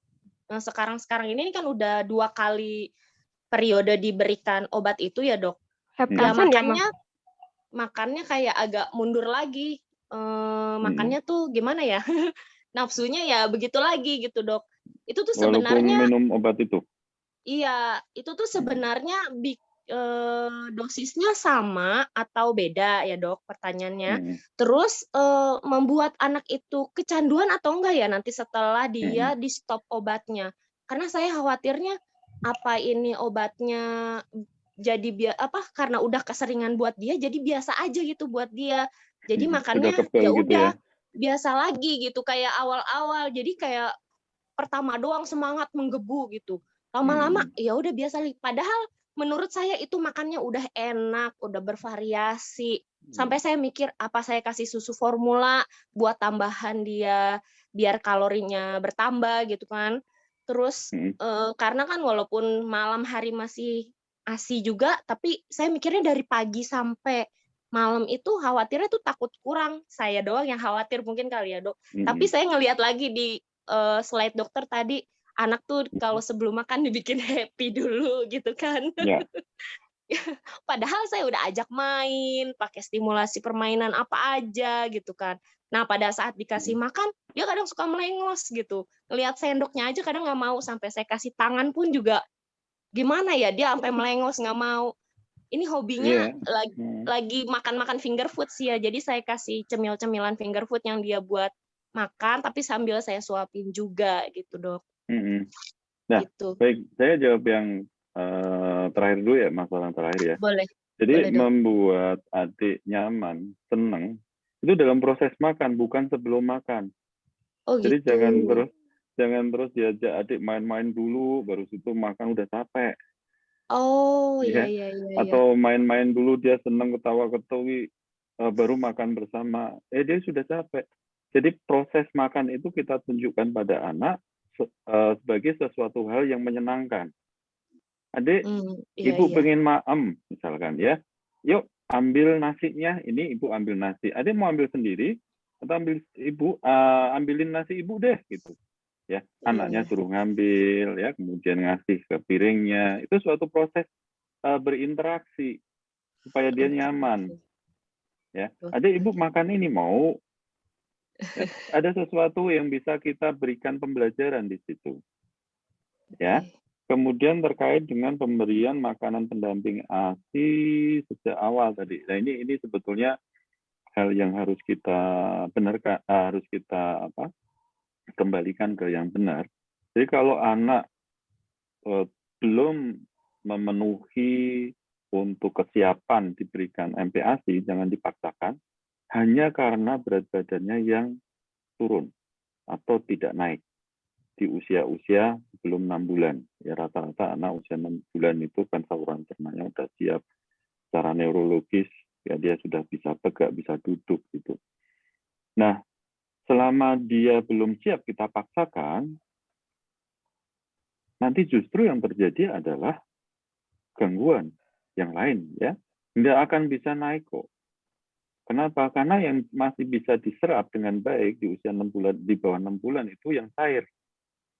sekarang ini kan udah 2 kali periode diberikan obat itu ya dok. Ya makannya kayak agak mundur lagi. Makannya tuh gimana ya? Nafsunya ya begitu lagi gitu dok. Itu tuh sebenarnya walaupun minum obat itu. Iya, itu tuh sebenarnya dosisnya sama atau beda ya dok pertanyaannya. Terus membuat anak itu kecanduan atau enggak ya nanti setelah dia di stop obatnya. Karena saya khawatirnya apa ini obatnya jadi karena udah keseringan buat dia jadi biasa aja gitu buat dia. Jadi makannya ya gitu udah biasa lagi gitu kayak awal-awal. Jadi kayak pertama doang semangat menggebu gitu. Lama-lama ya udah biasa. Padahal menurut saya itu makannya udah enak, udah bervariasi. Sampai saya mikir apa saya kasih susu formula buat tambahan dia biar kalorinya bertambah gitu kan. Terus karena kan walaupun malam hari masih ASI juga, tapi saya mikirnya dari pagi sampai malam itu khawatirnya tuh takut kurang. Saya doang yang khawatir mungkin kali ya dok. Tapi saya ngelihat lagi di slide dokter tadi anak tuh kalau sebelum makan dibikin happy dulu gitu kan. Ya. Padahal saya udah ajak main, pakai stimulasi permainan apa aja gitu kan. Nah pada saat dikasih makan, dia kadang suka melengos gitu. Ngelihat sendoknya aja kadang nggak mau, sampai saya kasih tangan pun juga gimana ya, dia sampai melengos nggak mau. Ini hobinya lagi makan-makan finger food sih ya. Jadi saya kasih cemil-cemilan finger food yang dia buat makan, tapi sambil saya suapin juga gitu dok. Nah, gitu. Baik, saya jawab yang terakhir dulu ya, masalah terakhir ya. Boleh. Jadi boleh, membuat adik nyaman, senang, itu dalam proses makan, bukan sebelum makan. Jadi gitu. jangan terus diajak adik main-main dulu, baru situ makan udah capek. Iya. Atau main-main dulu dia senang ketawa-ketawi, baru makan bersama. Dia sudah capek. Jadi proses makan itu kita tunjukkan pada anak sebagai sesuatu hal yang menyenangkan. Adik, ibu pengen maem misalkan ya. Yuk ambil nasinya, ini ibu ambil nasi. Adik mau ambil sendiri atau ambilin nasi ibu deh gitu. ya. Anaknya suruh ngambil, ya, kemudian ngasih ke piringnya. Itu suatu proses berinteraksi supaya dia nyaman. Ya, ada ibu makan ini mau, ya, ada sesuatu yang bisa kita berikan pembelajaran di situ. Ya, kemudian terkait dengan pemberian makanan pendamping ASI sejak awal tadi. Nah, ini sebetulnya hal yang harus kita benarkan, harus kita kembalikan ke yang benar. Jadi kalau anak belum memenuhi untuk kesiapan diberikan MPASI, jangan dipaksakan hanya karena berat badannya yang turun atau tidak naik di usia-usia sebelum 6 bulan. Ya, rata-rata anak usia 6 bulan itu kan saluran cernanya sudah siap secara neurologis, ya dia sudah bisa tegak, bisa duduk gitu. Nah, selama dia belum siap kita paksakan, nanti justru yang terjadi adalah gangguan yang lain, ya. Nggak akan bisa naik kok. Kenapa? Karena yang masih bisa diserap dengan baik di usia 6 bulan, di bawah 6 bulan itu yang cair,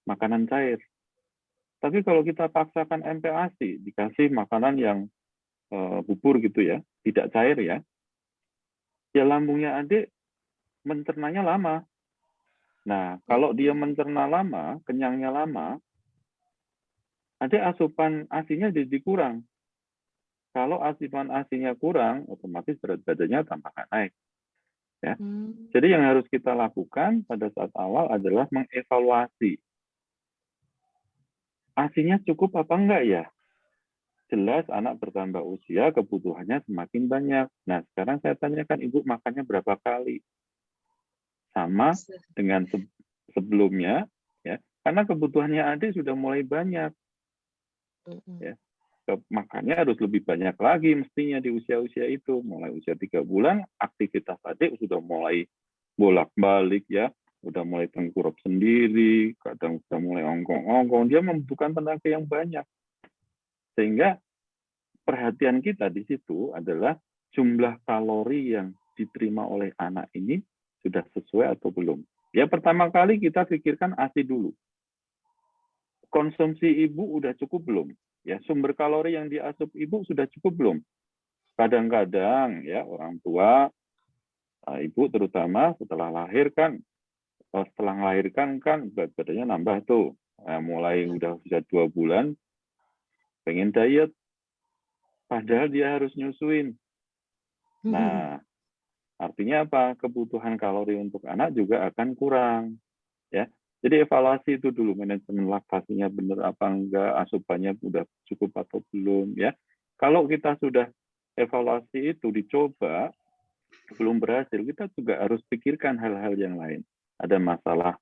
makanan cair. Tapi kalau kita paksakan MPASI, dikasih makanan yang bubur gitu ya, tidak cair ya, ya lambungnya adik mencernanya lama. Nah, kalau dia mencerna lama, kenyangnya lama, adik asupan ASI-nya jadi kurang. Kalau asupan ASI-nya kurang, otomatis berat badannya tambah naik. Ya. Jadi yang harus kita lakukan pada saat awal adalah mengevaluasi. ASI-nya cukup apa enggak ya? Jelas anak bertambah usia, kebutuhannya semakin banyak. Nah, sekarang saya tanyakan, Ibu makannya berapa kali? Sama dengan sebelumnya, ya, karena kebutuhannya adik sudah mulai banyak. Ya. Makannya harus lebih banyak lagi mestinya di usia-usia itu. Mulai usia 3 bulan, aktivitas adik sudah mulai bolak-balik ya, udah mulai tengkurap sendiri, kadang sudah mulai ongkong-ongkong, dia membutuhkan tenaga yang banyak. Sehingga perhatian kita di situ adalah jumlah kalori yang diterima oleh anak ini sudah sesuai atau belum. Ya pertama kali kita pikirkan ASI dulu. Konsumsi ibu udah cukup belum? Ya, sumber kalori yang diasup ibu sudah cukup belum? Kadang-kadang ya orang tua, ibu terutama setelah melahirkan kan berat badannya nambah tuh. Nah, mulai udah bisa 2 bulan, pengen diet, padahal dia harus nyusuin. Nah, artinya apa? Kebutuhan kalori untuk anak juga akan kurang. Ya, jadi evaluasi itu dulu, manajemen laktasinya benar apa enggak, asupannya udah cukup atau belum ya. Kalau kita sudah evaluasi itu dicoba, belum berhasil, kita juga harus pikirkan hal-hal yang lain. Ada masalah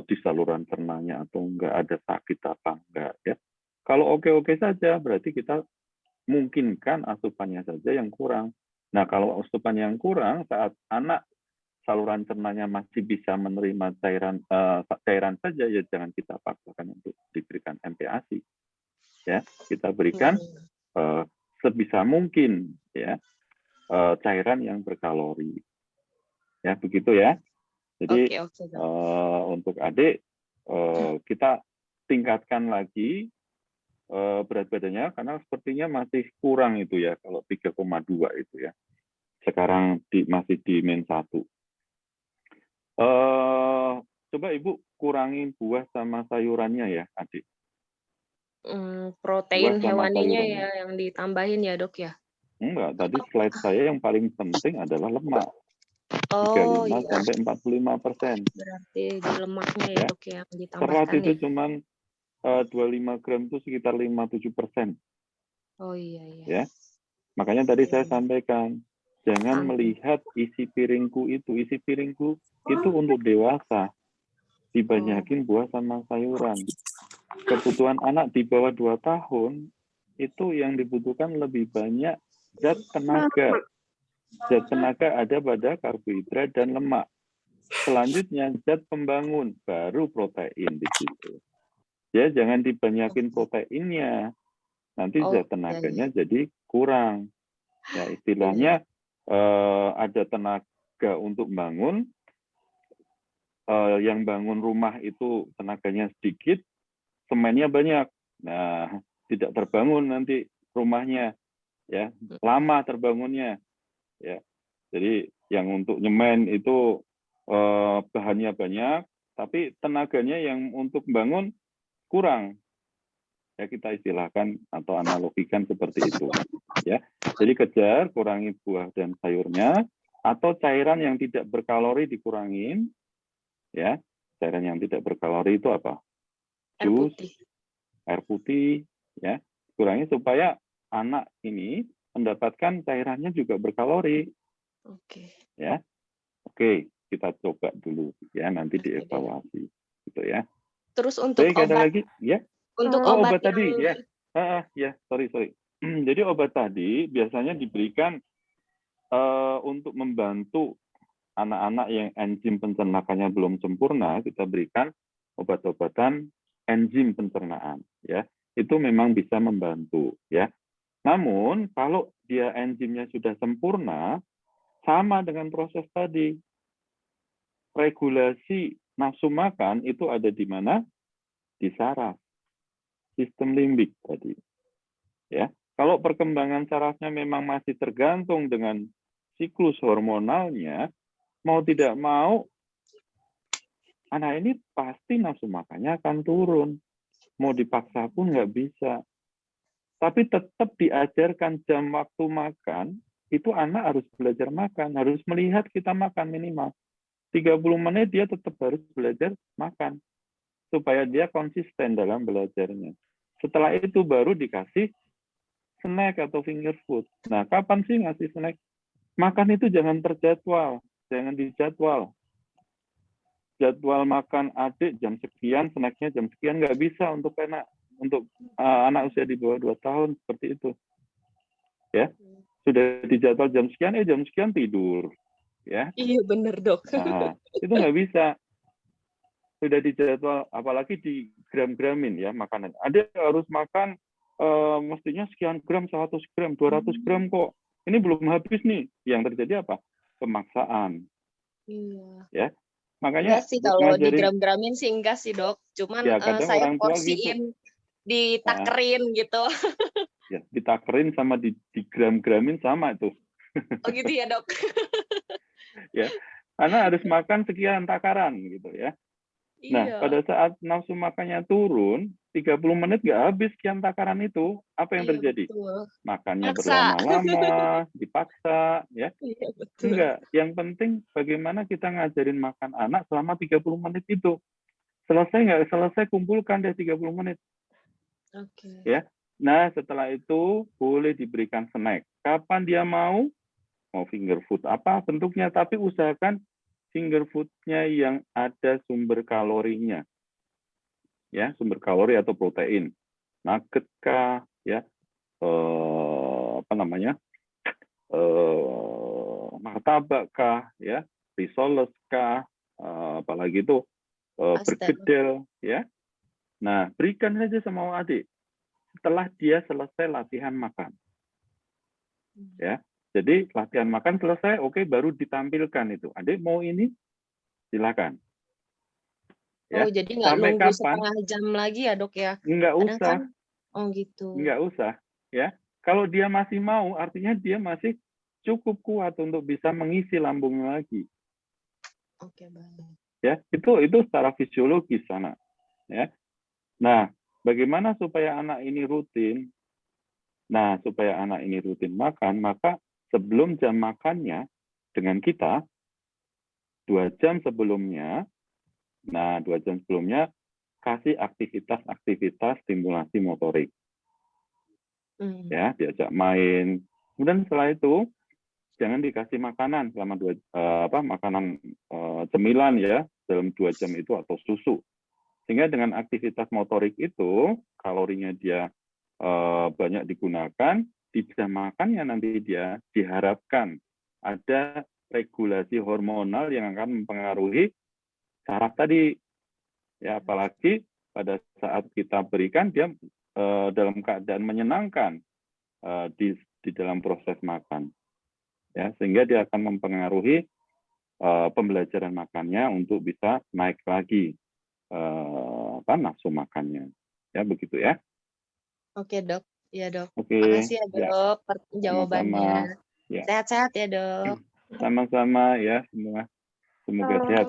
di saluran cernanya atau enggak, ada sakit apa enggak ya. Kalau oke-oke saja, berarti kita mungkinkan asupannya saja yang kurang. Nah, kalau asupan yang kurang saat anak saluran cernanya masih bisa menerima cairan saja, ya jangan kita paksakan untuk diberikan MPASI. Ya, kita berikan sebisa mungkin ya cairan yang berkalori. Ya, begitu ya. Jadi untuk adik kita tingkatkan lagi berat badannya karena sepertinya masih kurang itu ya kalau 3,2 itu ya. Sekarang masih di min 1. Coba Ibu kurangi buah sama sayurannya ya, Adik. Protein hewaninya ya yang ditambahin ya, Dok ya? Enggak, tadi slide saya yang paling penting adalah lemak. Oh, 35 sampai 45%. Berarti di lemaknya ya, Dok ya, yang ditambahkan. Serat itu cuman 25 gram itu sekitar 57%. Oh iya. Ya. Makanya tadi saya sampaikan, jangan melihat isi piringku itu untuk dewasa. Dibanyakin buah sama sayuran. Kebutuhan anak di bawah 2 tahun, itu yang dibutuhkan lebih banyak zat tenaga. Zat tenaga ada pada karbohidrat dan lemak. Selanjutnya zat pembangun, baru protein di situ. Ya, jangan dibanyakin proteinnya. Nanti zat tenaganya jadi kurang. Ya, istilahnya ada tenaga untuk bangun, yang bangun rumah itu tenaganya sedikit, semennya banyak. Nah, tidak terbangun nanti rumahnya, ya, lama terbangunnya, ya. Jadi yang untuk nyemen itu bahannya banyak, tapi tenaganya yang untuk bangun kurang. Ya, kita istilahkan atau analogikan seperti itu, ya. Jadi kejar kurangi buah dan sayurnya, atau cairan yang tidak berkalori dikurangin, ya. Cairan yang tidak berkalori itu apa? Jus, air putih, ya. Kurangi supaya anak ini mendapatkan cairannya juga berkalori. Oke. Ya. Oke, kita coba dulu ya, nanti dievaluasi gitu ya. Terus untuk obat ada lagi ya? Untuk obat yang... tadi ya. Ya, sorry. Jadi obat tadi biasanya diberikan untuk membantu anak-anak yang enzim pencernaannya belum sempurna, kita berikan obat-obatan enzim pencernaan ya. Itu memang bisa membantu ya. Namun kalau dia enzimnya sudah sempurna, sama dengan proses tadi. Regulasi nafsu makan itu ada di mana? Di saraf. Sistem limbik tadi. Ya. Kalau perkembangan sarafnya memang masih tergantung dengan siklus hormonalnya, mau tidak mau, anak ini pasti nafsu makannya akan turun. Mau dipaksa pun nggak bisa. Tapi tetap diajarkan jam waktu makan, itu anak harus belajar makan, harus melihat kita makan minimal. 30 menit dia tetap harus belajar makan, supaya dia konsisten dalam belajarnya. Setelah itu baru dikasih snack atau finger food. Nah, kapan sih ngasih snack? Makan itu jangan terjadwal, jangan dijadwal. Jadwal makan adik jam sekian, snacknya jam sekian, nggak bisa untuk anak usia di bawah 2 tahun, seperti itu. Ya, sudah dijadwal jam sekian tidur. Ya. Iya benar dok. Nah, itu nggak bisa. Sudah dijadwal, apalagi di gram-gramin ya makanan. Ada harus makan mestinya sekian gram, 100 gram, 200 gram kok. Ini belum habis nih. Yang terjadi apa? Pemaksaan. Iya. Ya. Makanya enggak sih kalau di gram-gramin sih enggak sih dok. Cuman ya, saya porsiin gitu. Ditakerin gitu. Ya, ditakerin sama di gram-gramin sama itu. Oh gitu ya dok. Ya, karena harus makan sekian takaran gitu ya. Nah, iya. pada saat nafsu makannya turun, 30 menit nggak habis sekian takaran itu, apa yang terjadi? Betul. Makannya berlama-lama, dipaksa, ya. Iya, betul. Enggak, yang penting bagaimana kita ngajarin makan anak selama 30 menit itu. Selesai nggak selesai, kumpulkan deh 30 menit. Oke. Ya. Nah, setelah itu boleh diberikan snack. Kapan dia mau finger food apa bentuknya, tapi usahakan finger food-nya yang ada sumber kalorinya. Ya, sumber kalori atau protein. Nugget kah, ya. Martabak kah, ya. Risoles kah, apalagi itu bergedel, ya. Nah, berikan saja sama adik setelah dia selesai latihan makan. Ya. Jadi latihan makan selesai, oke, baru ditampilkan itu. Adik mau ini, silakan. Ya. Oh, jadi nggak nunggu setengah jam lagi ya dok ya? Nggak usah. Oh gitu. Nggak usah. Ya. Kalau dia masih mau, artinya dia masih cukup kuat untuk bisa mengisi lambungnya lagi. Oke, baik. Ya, itu secara fisiologis anak. Ya. Nah, bagaimana supaya anak ini rutin? Nah, supaya anak ini rutin makan, maka sebelum jam makannya dengan kita 2 jam sebelumnya, 2 jam sebelumnya kasih aktivitas stimulasi motorik. Ya, diajak main. Kemudian setelah itu jangan dikasih makanan selama makanan cemilan ya dalam 2 jam itu atau susu. Sehingga dengan aktivitas motorik itu kalorinya dia banyak digunakan, di jam makannya nanti dia diharapkan ada regulasi hormonal yang akan mempengaruhi saraf tadi. Ya, apalagi pada saat kita berikan dia dalam keadaan menyenangkan di dalam proses makan. Ya, sehingga dia akan mempengaruhi pembelajaran makannya untuk bisa naik lagi nafsu makannya. Ya, begitu ya. Oke, Dok. Iya, Dok. Oke. Makasih ya, Ya, Dok, sama-sama. jawabannya. Ya, Sehat-sehat ya, Dok. sama-sama ya semua. Semoga sehat.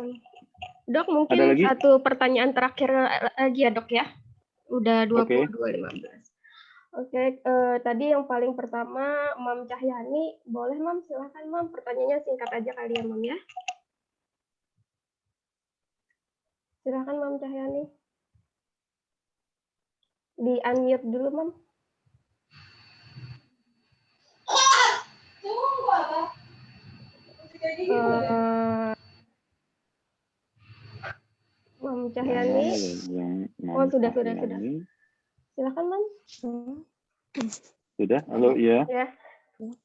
Dok, Ada mungkin lagi? satu pertanyaan terakhir lagi ya, Dok ya. Udah Oke. 22.15. Oke, tadi yang paling pertama Mam Cahyani, boleh Mam, silahkan Mam, pertanyaannya singkat aja kali ya Mam ya. Silahkan Mam Cahyani. Di unmute dulu Mam. Mam Cahyani. Oh, sudah. Silakan, Mam. Sudah? Halo, iya. Ya.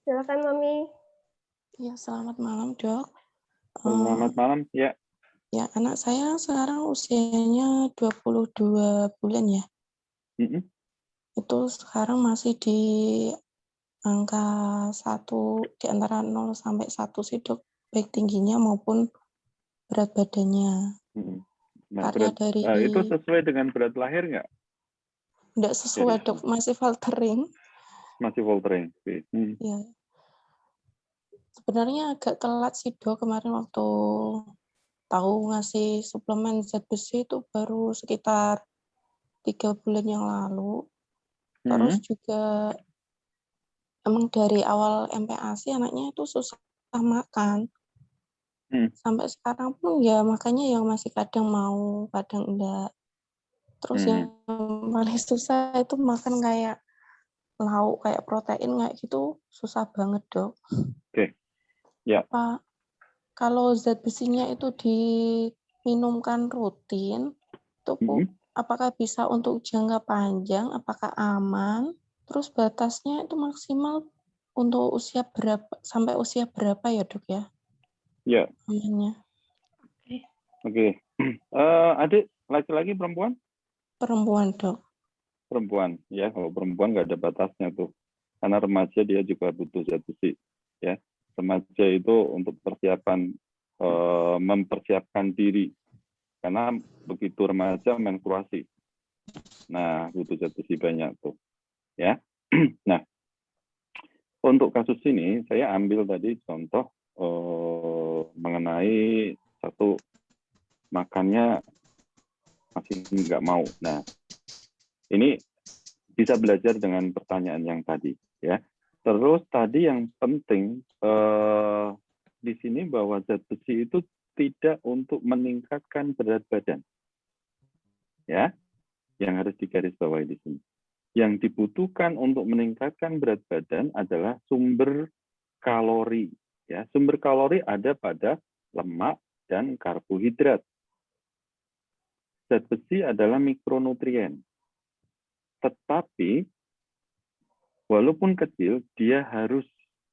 Silakan, Mami. Ya, selamat malam, Dok. Selamat malam, ya. Ya, anak saya sekarang usianya 22 bulan ya. Itu sekarang masih di angka 1, di antara 0 sampai 1 sih, Dok. Baik tingginya maupun berat badannya. Nah, Karena dari itu sesuai dengan berat lahir nggak? Nggak sesuai, Dok. Masih faltering. Masih faltering. Ya. Sebenarnya agak telat sih, Dok. Kemarin waktu tahu ngasih suplemen zat besi itu baru sekitar 3 bulan yang lalu. Terus juga emang dari awal MPASI anaknya itu susah makan. Sampai sekarang pun ya makanya yang masih kadang mau, kadang enggak. Terus yang paling susah itu makan kayak lauk, kayak protein kayak gitu susah banget, Dok. Oke. Ya. Kalau zat besinya itu diminumkan rutin, itu apakah bisa untuk jangka panjang, apakah aman? Terus batasnya itu maksimal untuk usia berapa, sampai usia berapa ya, Dok ya? Ya. Amannya. Oke. Adik, laki-laki perempuan? Perempuan, Dok. Perempuan, ya. Kalau perempuan nggak ada batasnya tuh. Karena remaja dia juga butuh zat besi, ya. Remaja itu untuk persiapan, mempersiapkan diri. Karena begitu remaja menstruasi. Nah, butuh zat besi banyak tuh, ya. Nah, untuk kasus ini saya ambil tadi contoh mengenai satu makannya masih nggak mau. Nah, ini bisa belajar dengan pertanyaan yang tadi, ya. Terus tadi yang penting di sini bahwa zat besi itu tidak untuk meningkatkan berat badan, ya. Yang harus digarisbawahi di sini. Yang dibutuhkan untuk meningkatkan berat badan adalah sumber kalori, ya. Sumber kalori ada pada lemak dan karbohidrat. Zat besi adalah mikronutrien. Tetapi walaupun kecil, dia harus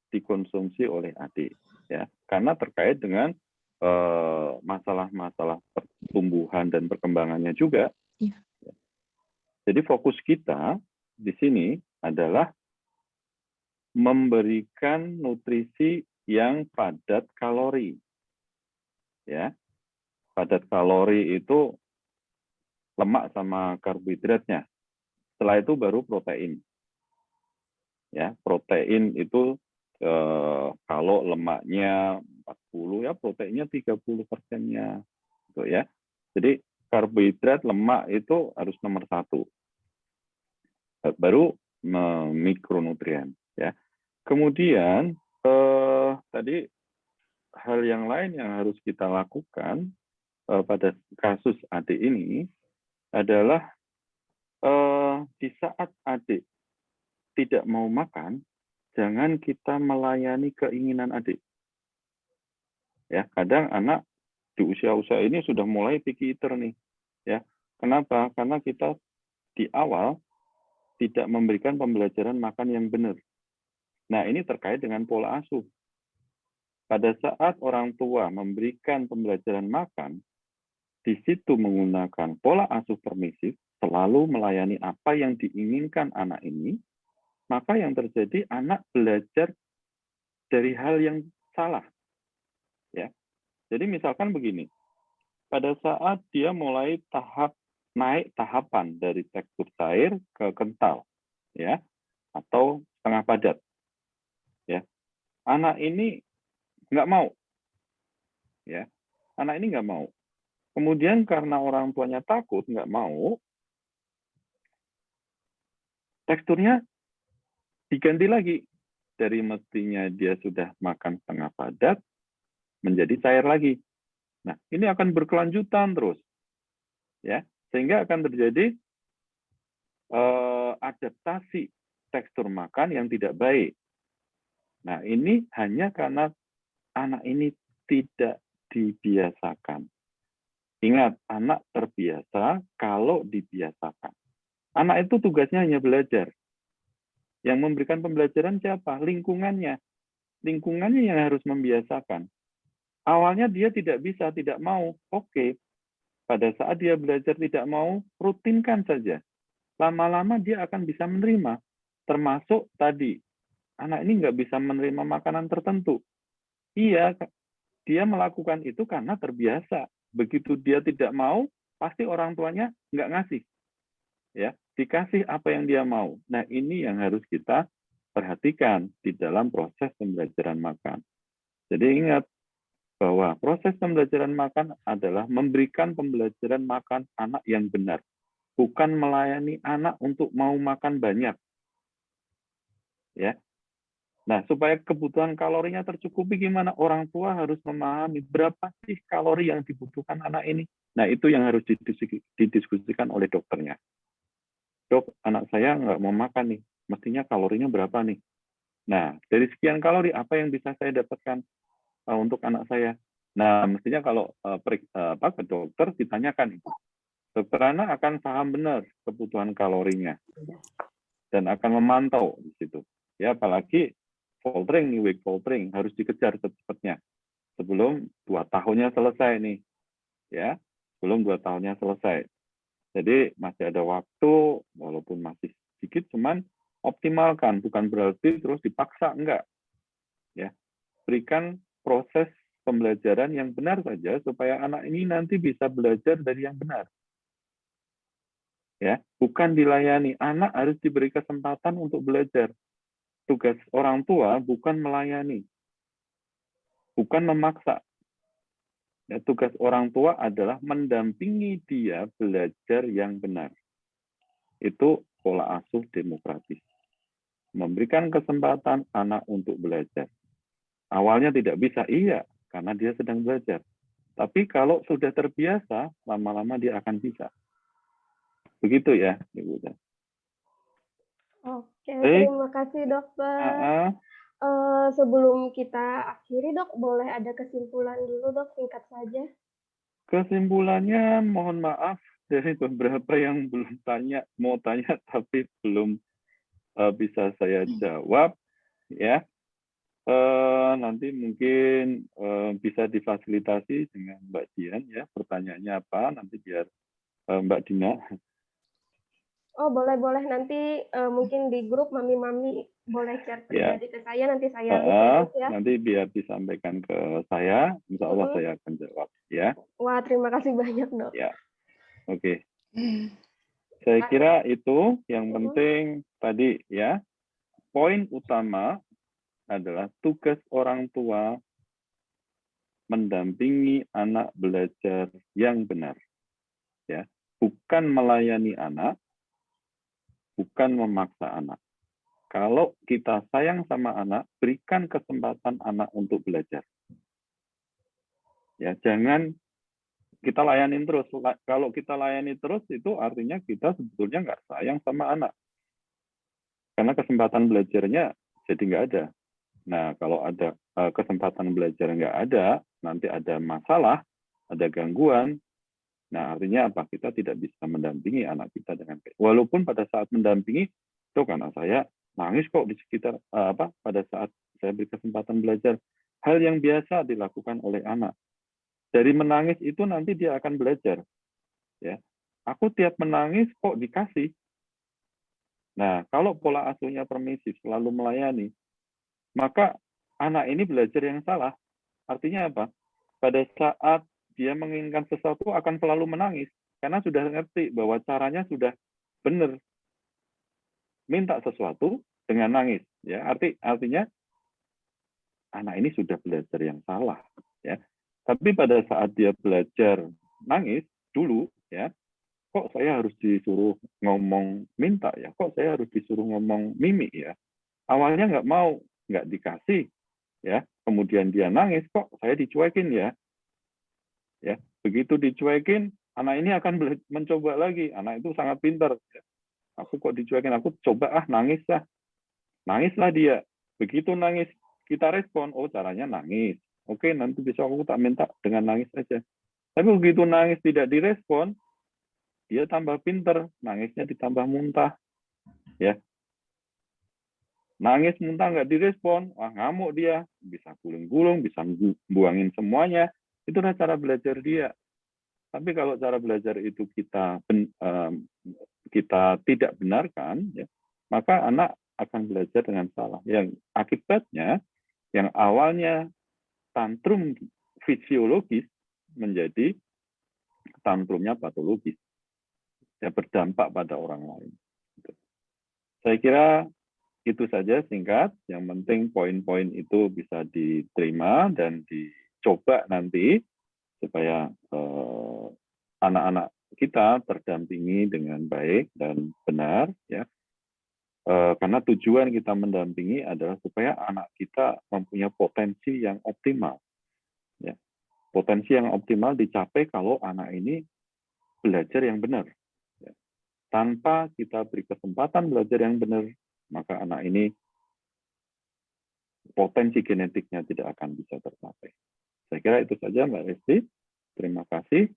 dikonsumsi oleh adik, ya, karena terkait dengan masalah-masalah pertumbuhan dan perkembangannya juga. Ya. Jadi fokus kita di sini adalah memberikan nutrisi yang padat kalori, ya. Padat kalori itu lemak sama karbohidratnya. Setelah itu baru protein. Ya, protein itu kalau lemaknya 40 ya proteinnya 30%-nya gitu ya. Jadi karbohidrat, lemak itu harus nomor 1. Baru mikronutrien ya. Kemudian tadi hal yang lain yang harus kita lakukan pada kasus adik ini adalah di saat adik tidak mau makan, jangan kita melayani keinginan adik. Ya, kadang anak di usia-usia ini sudah mulai picky eater nih. Ya, kenapa? Karena kita di awal tidak memberikan pembelajaran makan yang benar. Nah, ini terkait dengan pola asuh. Pada saat orang tua memberikan pembelajaran makan, di situ menggunakan pola asuh permisif, selalu melayani apa yang diinginkan anak ini, maka yang terjadi anak belajar dari hal yang salah. Ya. Jadi misalkan begini, pada saat dia mulai naik tahapan dari tekstur cair ke kental, ya, atau setengah padat, ya, anak ini nggak mau, ya, anak ini nggak mau. Kemudian karena orang tuanya takut nggak mau, teksturnya diganti lagi. Dari mestinya dia sudah makan setengah padat, menjadi cair lagi. Nah, ini akan berkelanjutan terus, ya, sehingga akan terjadi adaptasi tekstur makan yang tidak baik. Nah, ini hanya karena anak ini tidak dibiasakan. Ingat, anak terbiasa kalau dibiasakan. Anak itu tugasnya hanya belajar. Yang memberikan pembelajaran siapa? Lingkungannya. Lingkungannya yang harus membiasakan. Awalnya dia tidak bisa, tidak mau. Oke. Pada saat dia belajar tidak mau, rutinkan saja. Lama-lama dia akan bisa menerima. Termasuk tadi, anak ini nggak bisa menerima makanan tertentu. Iya, dia melakukan itu karena terbiasa. Begitu dia tidak mau, pasti orang tuanya nggak ngasih. Ya, dikasih apa yang dia mau. Nah, ini yang harus kita perhatikan di dalam proses pembelajaran makan. Jadi ingat bahwa proses pembelajaran makan adalah memberikan pembelajaran makan anak yang benar, bukan melayani anak untuk mau makan banyak. Ya. Nah, supaya kebutuhan kalorinya tercukupi gimana? Orang tua harus memahami berapa sih kalori yang dibutuhkan anak ini. Nah, itu yang harus didiskusikan oleh dokternya. Dok, anak saya nggak mau makan nih, mestinya kalorinya berapa nih? Nah, dari sekian kalori, apa yang bisa saya dapatkan untuk anak saya? Nah, mestinya kalau ke dokter ditanyakan itu. Dokter anak akan paham benar kebutuhan kalorinya dan akan memantau di situ. Ya, apalagi faltering nih, weight faltering harus dikejar cepatnya sebelum 2 tahunnya selesai nih. Ya, sebelum 2 tahunnya selesai. Jadi masih ada waktu, walaupun masih sedikit, cuman optimalkan, bukan berarti terus dipaksa, enggak. Ya, berikan proses pembelajaran yang benar saja supaya anak ini nanti bisa belajar dari yang benar. Ya, bukan dilayani. Anak harus diberi kesempatan untuk belajar. Tugas orang tua bukan melayani, bukan memaksa. Ya, tugas orang tua adalah mendampingi dia belajar yang benar. Itu pola asuh demokratis. Memberikan kesempatan anak untuk belajar. Awalnya tidak bisa, iya, karena dia sedang belajar. Tapi kalau sudah terbiasa, lama-lama dia akan bisa. Begitu ya, Ibu. Oke, terima kasih dokter. Sebelum kita akhiri dok, boleh ada kesimpulan dulu dok, singkat saja. Kesimpulannya, mohon maaf dari beberapa yang belum mau tanya tapi belum bisa saya jawab, ya. Nanti mungkin bisa difasilitasi dengan Mbak Dian ya, pertanyaannya apa, nanti biar Mbak Dina. Oh, boleh nanti mungkin di grup mami-mami boleh share pribadi ke saya, nanti saya ya. Nanti biar disampaikan ke saya, insya Allah saya akan jawab ya. Wah, terima kasih banyak dok. Ya, oke. Saya kira itu yang penting tadi ya. Poin utama adalah tugas orang tua mendampingi anak belajar yang benar. Ya, bukan melayani anak, bukan memaksa anak. Kalau kita sayang sama anak, berikan kesempatan anak untuk belajar. Ya, jangan kita layanin terus. Kalau kita layani terus, itu artinya kita sebetulnya nggak sayang sama anak. Karena kesempatan belajarnya jadi nggak ada. Nah, kalau ada kesempatan belajar nggak ada, nanti ada masalah, ada gangguan. Nah, artinya apa? Kita tidak bisa mendampingi anak kita dengan baik. Walaupun pada saat mendampingi, tuh anak saya nangis kok di sekitar pada saat saya beri kesempatan belajar. Hal yang biasa dilakukan oleh anak. Dari menangis itu nanti dia akan belajar. Ya, aku tiap menangis kok dikasih. Nah, kalau pola asuhnya permisif, selalu melayani, maka anak ini belajar yang salah. Artinya apa? pada saat dia menginginkan sesuatu akan selalu menangis karena sudah ngerti bahwa caranya sudah benar. Minta sesuatu dengan nangis, ya. Artinya anak ini sudah belajar yang salah, ya. Tapi pada saat dia belajar nangis dulu, ya, kok saya harus disuruh ngomong minta ya? Kok saya harus disuruh ngomong mimik ya? Awalnya nggak mau, nggak dikasih, ya. Kemudian dia nangis, kok saya dicuekin ya? Ya, begitu dicuekin, anak ini akan mencoba lagi. Anak itu sangat pintar. Ya. Aku kok dicuekin, aku coba nangis lah. Nangislah dia. Begitu nangis, kita respon, oh caranya nangis. Oke, nanti besok aku tak minta dengan nangis aja. Tapi begitu nangis tidak direspon, dia tambah pinter, nangisnya ditambah muntah. Ya. Nangis muntah nggak direspon, wah ngamuk dia, bisa gulung-gulung, bisa buangin semuanya. Itulah cara belajar dia. Tapi kalau cara belajar itu kita tidak benarkan, ya, maka anak akan belajar dengan salah. Yang akibatnya, yang awalnya tantrum fisiologis menjadi tantrumnya patologis, ya, berdampak pada orang lain. Saya kira itu saja singkat. Yang penting poin-poin itu bisa diterima dan dicoba nanti supaya anak-anak kita terdampingi dengan baik dan benar, ya. Karena tujuan kita mendampingi adalah supaya anak kita mempunyai potensi yang optimal. Ya. Potensi yang optimal dicapai kalau anak ini belajar yang benar. Ya. Tanpa kita beri kesempatan belajar yang benar, maka anak ini potensi genetiknya tidak akan bisa tercapai. Saya kira itu saja Mbak Resti. Terima kasih.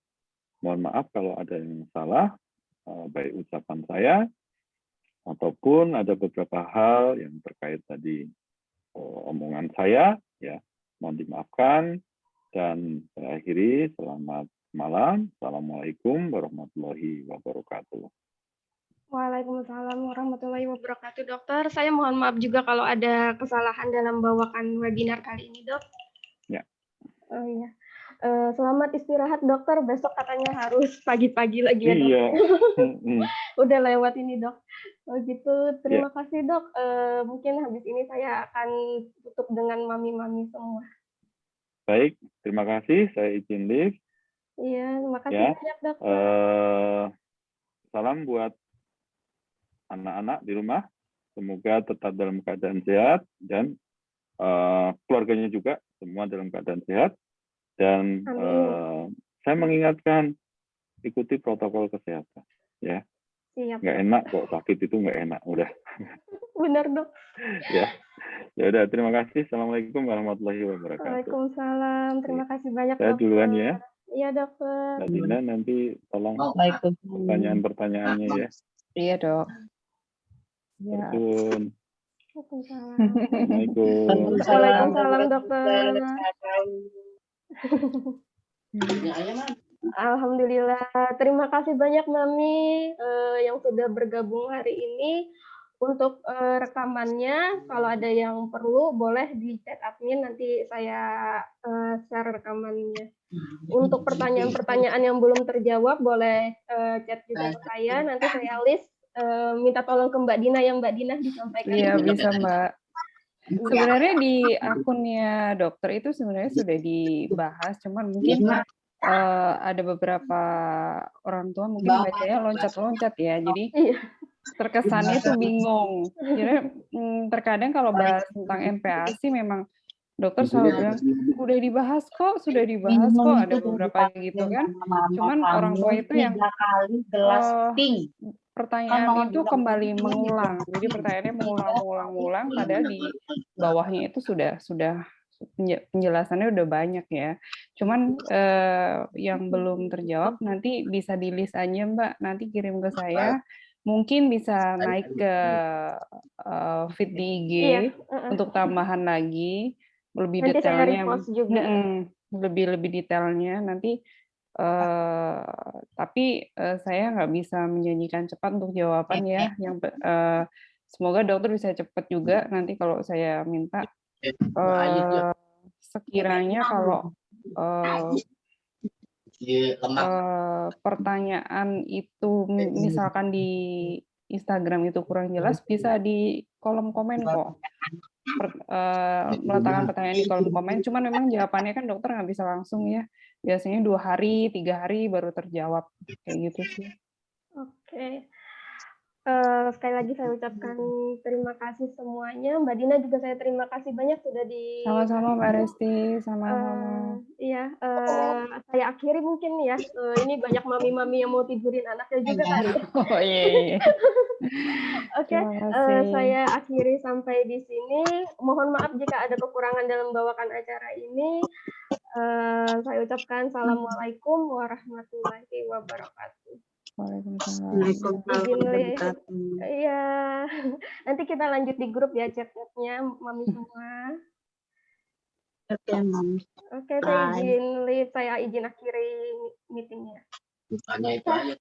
Mohon maaf kalau ada yang salah, baik ucapan saya, ataupun ada beberapa hal yang terkait tadi omongan saya, ya, mohon dimaafkan. Dan saya akhiri, selamat malam. Assalamualaikum warahmatullahi wabarakatuh. Waalaikumsalam warahmatullahi wabarakatuh, Dokter. Saya mohon maaf juga kalau ada kesalahan dalam bawakan webinar kali ini, Dok. Ya. Oh iya. Selamat istirahat, Dokter. Besok katanya harus pagi-pagi lagi ya, Dok. Iya. Udah lewat ini, Dok. Oh gitu. Terima kasih, Dok. Mungkin habis ini saya akan tutup dengan mami-mami semua. Baik, terima kasih. Saya izin live. Iya, terima kasih banyak, Dok. Salam buat anak-anak di rumah. Semoga tetap dalam keadaan sehat dan keluarganya juga semua dalam keadaan sehat. Dan saya mengingatkan, ikuti protokol kesehatan, ya. Siap. Nggak enak kok sakit itu, nggak enak, udah. Benar, Dok. Ya, ya udah. Terima kasih. Assalamualaikum warahmatullahi wabarakatuh. Waalaikumsalam. Terima kasih banyak, Saya Dokter. duluan ya. Iya, Dokter. Mbak Dina nanti tolong pertanyaan-pertanyaannya ya. Iya, Dok. Ya. Assalamualaikum. Waalaikumsalam, Dokter. Alhamdulillah. Terima kasih banyak Mami yang sudah bergabung hari ini. Untuk rekamannya, kalau ada yang perlu boleh di chat admin, nanti saya share rekamannya. Untuk pertanyaan-pertanyaan yang belum terjawab boleh chat juga ke saya, nanti saya list minta tolong ke Mbak Dina, yang Mbak Dina disampaikan. Iya, bisa Mbak. Sebenarnya di akunnya dokter itu sebenarnya sudah dibahas, cuman mungkin ada beberapa orang tua mungkin bacanya loncat-loncat ya, jadi terkesannya tuh bingung. Jadi terkadang kalau bahas tentang MPASI memang dokter selalu bilang sudah dibahas kok, ada beberapa gitu kan. Cuman orang tua itu yang pertanyaan itu kembali mengulang. Jadi pertanyaannya mengulang, padahal di bawahnya itu sudah penjelasannya udah banyak ya. Cuman yang belum terjawab nanti bisa di-list aja Mbak, nanti kirim ke saya. Mungkin bisa naik ke feed di IG untuk tambahan lagi lebih nanti detailnya. Saya repost juga. Lebih detailnya nanti. Tapi saya nggak bisa menjanjikan cepat untuk jawaban ya. Yang semoga dokter bisa cepat juga nanti kalau saya minta. Sekiranya kalau pertanyaan itu misalkan di Instagram itu kurang jelas, bisa di kolom komen kok. Meletakkan pertanyaan di kolom komen, cuman memang jawabannya kan dokter nggak bisa langsung ya. Biasanya 2 hari, 3 hari baru terjawab. Kayak gitu sih. Oke. Sekali lagi saya ucapkan terima kasih semuanya. Mbak Dina juga saya terima kasih banyak sudah di. Sama-sama Mbak Resti, sama-sama. Iya, saya akhiri mungkin ya. Ini banyak mami-mami yang mau tidurin anaknya juga kali. Oh iya. Oke, saya akhiri sampai di sini. Mohon maaf jika ada kekurangan dalam membawakan acara ini. Saya ucapkan assalamualaikum warahmatullahi wabarakatuh. Iya, nanti kita lanjut di grup ya chat-chatnya, mami semua. Oke, Mami. Oke, saya izin leave, saya izin akhiri meetingnya. Bukannya itu aja.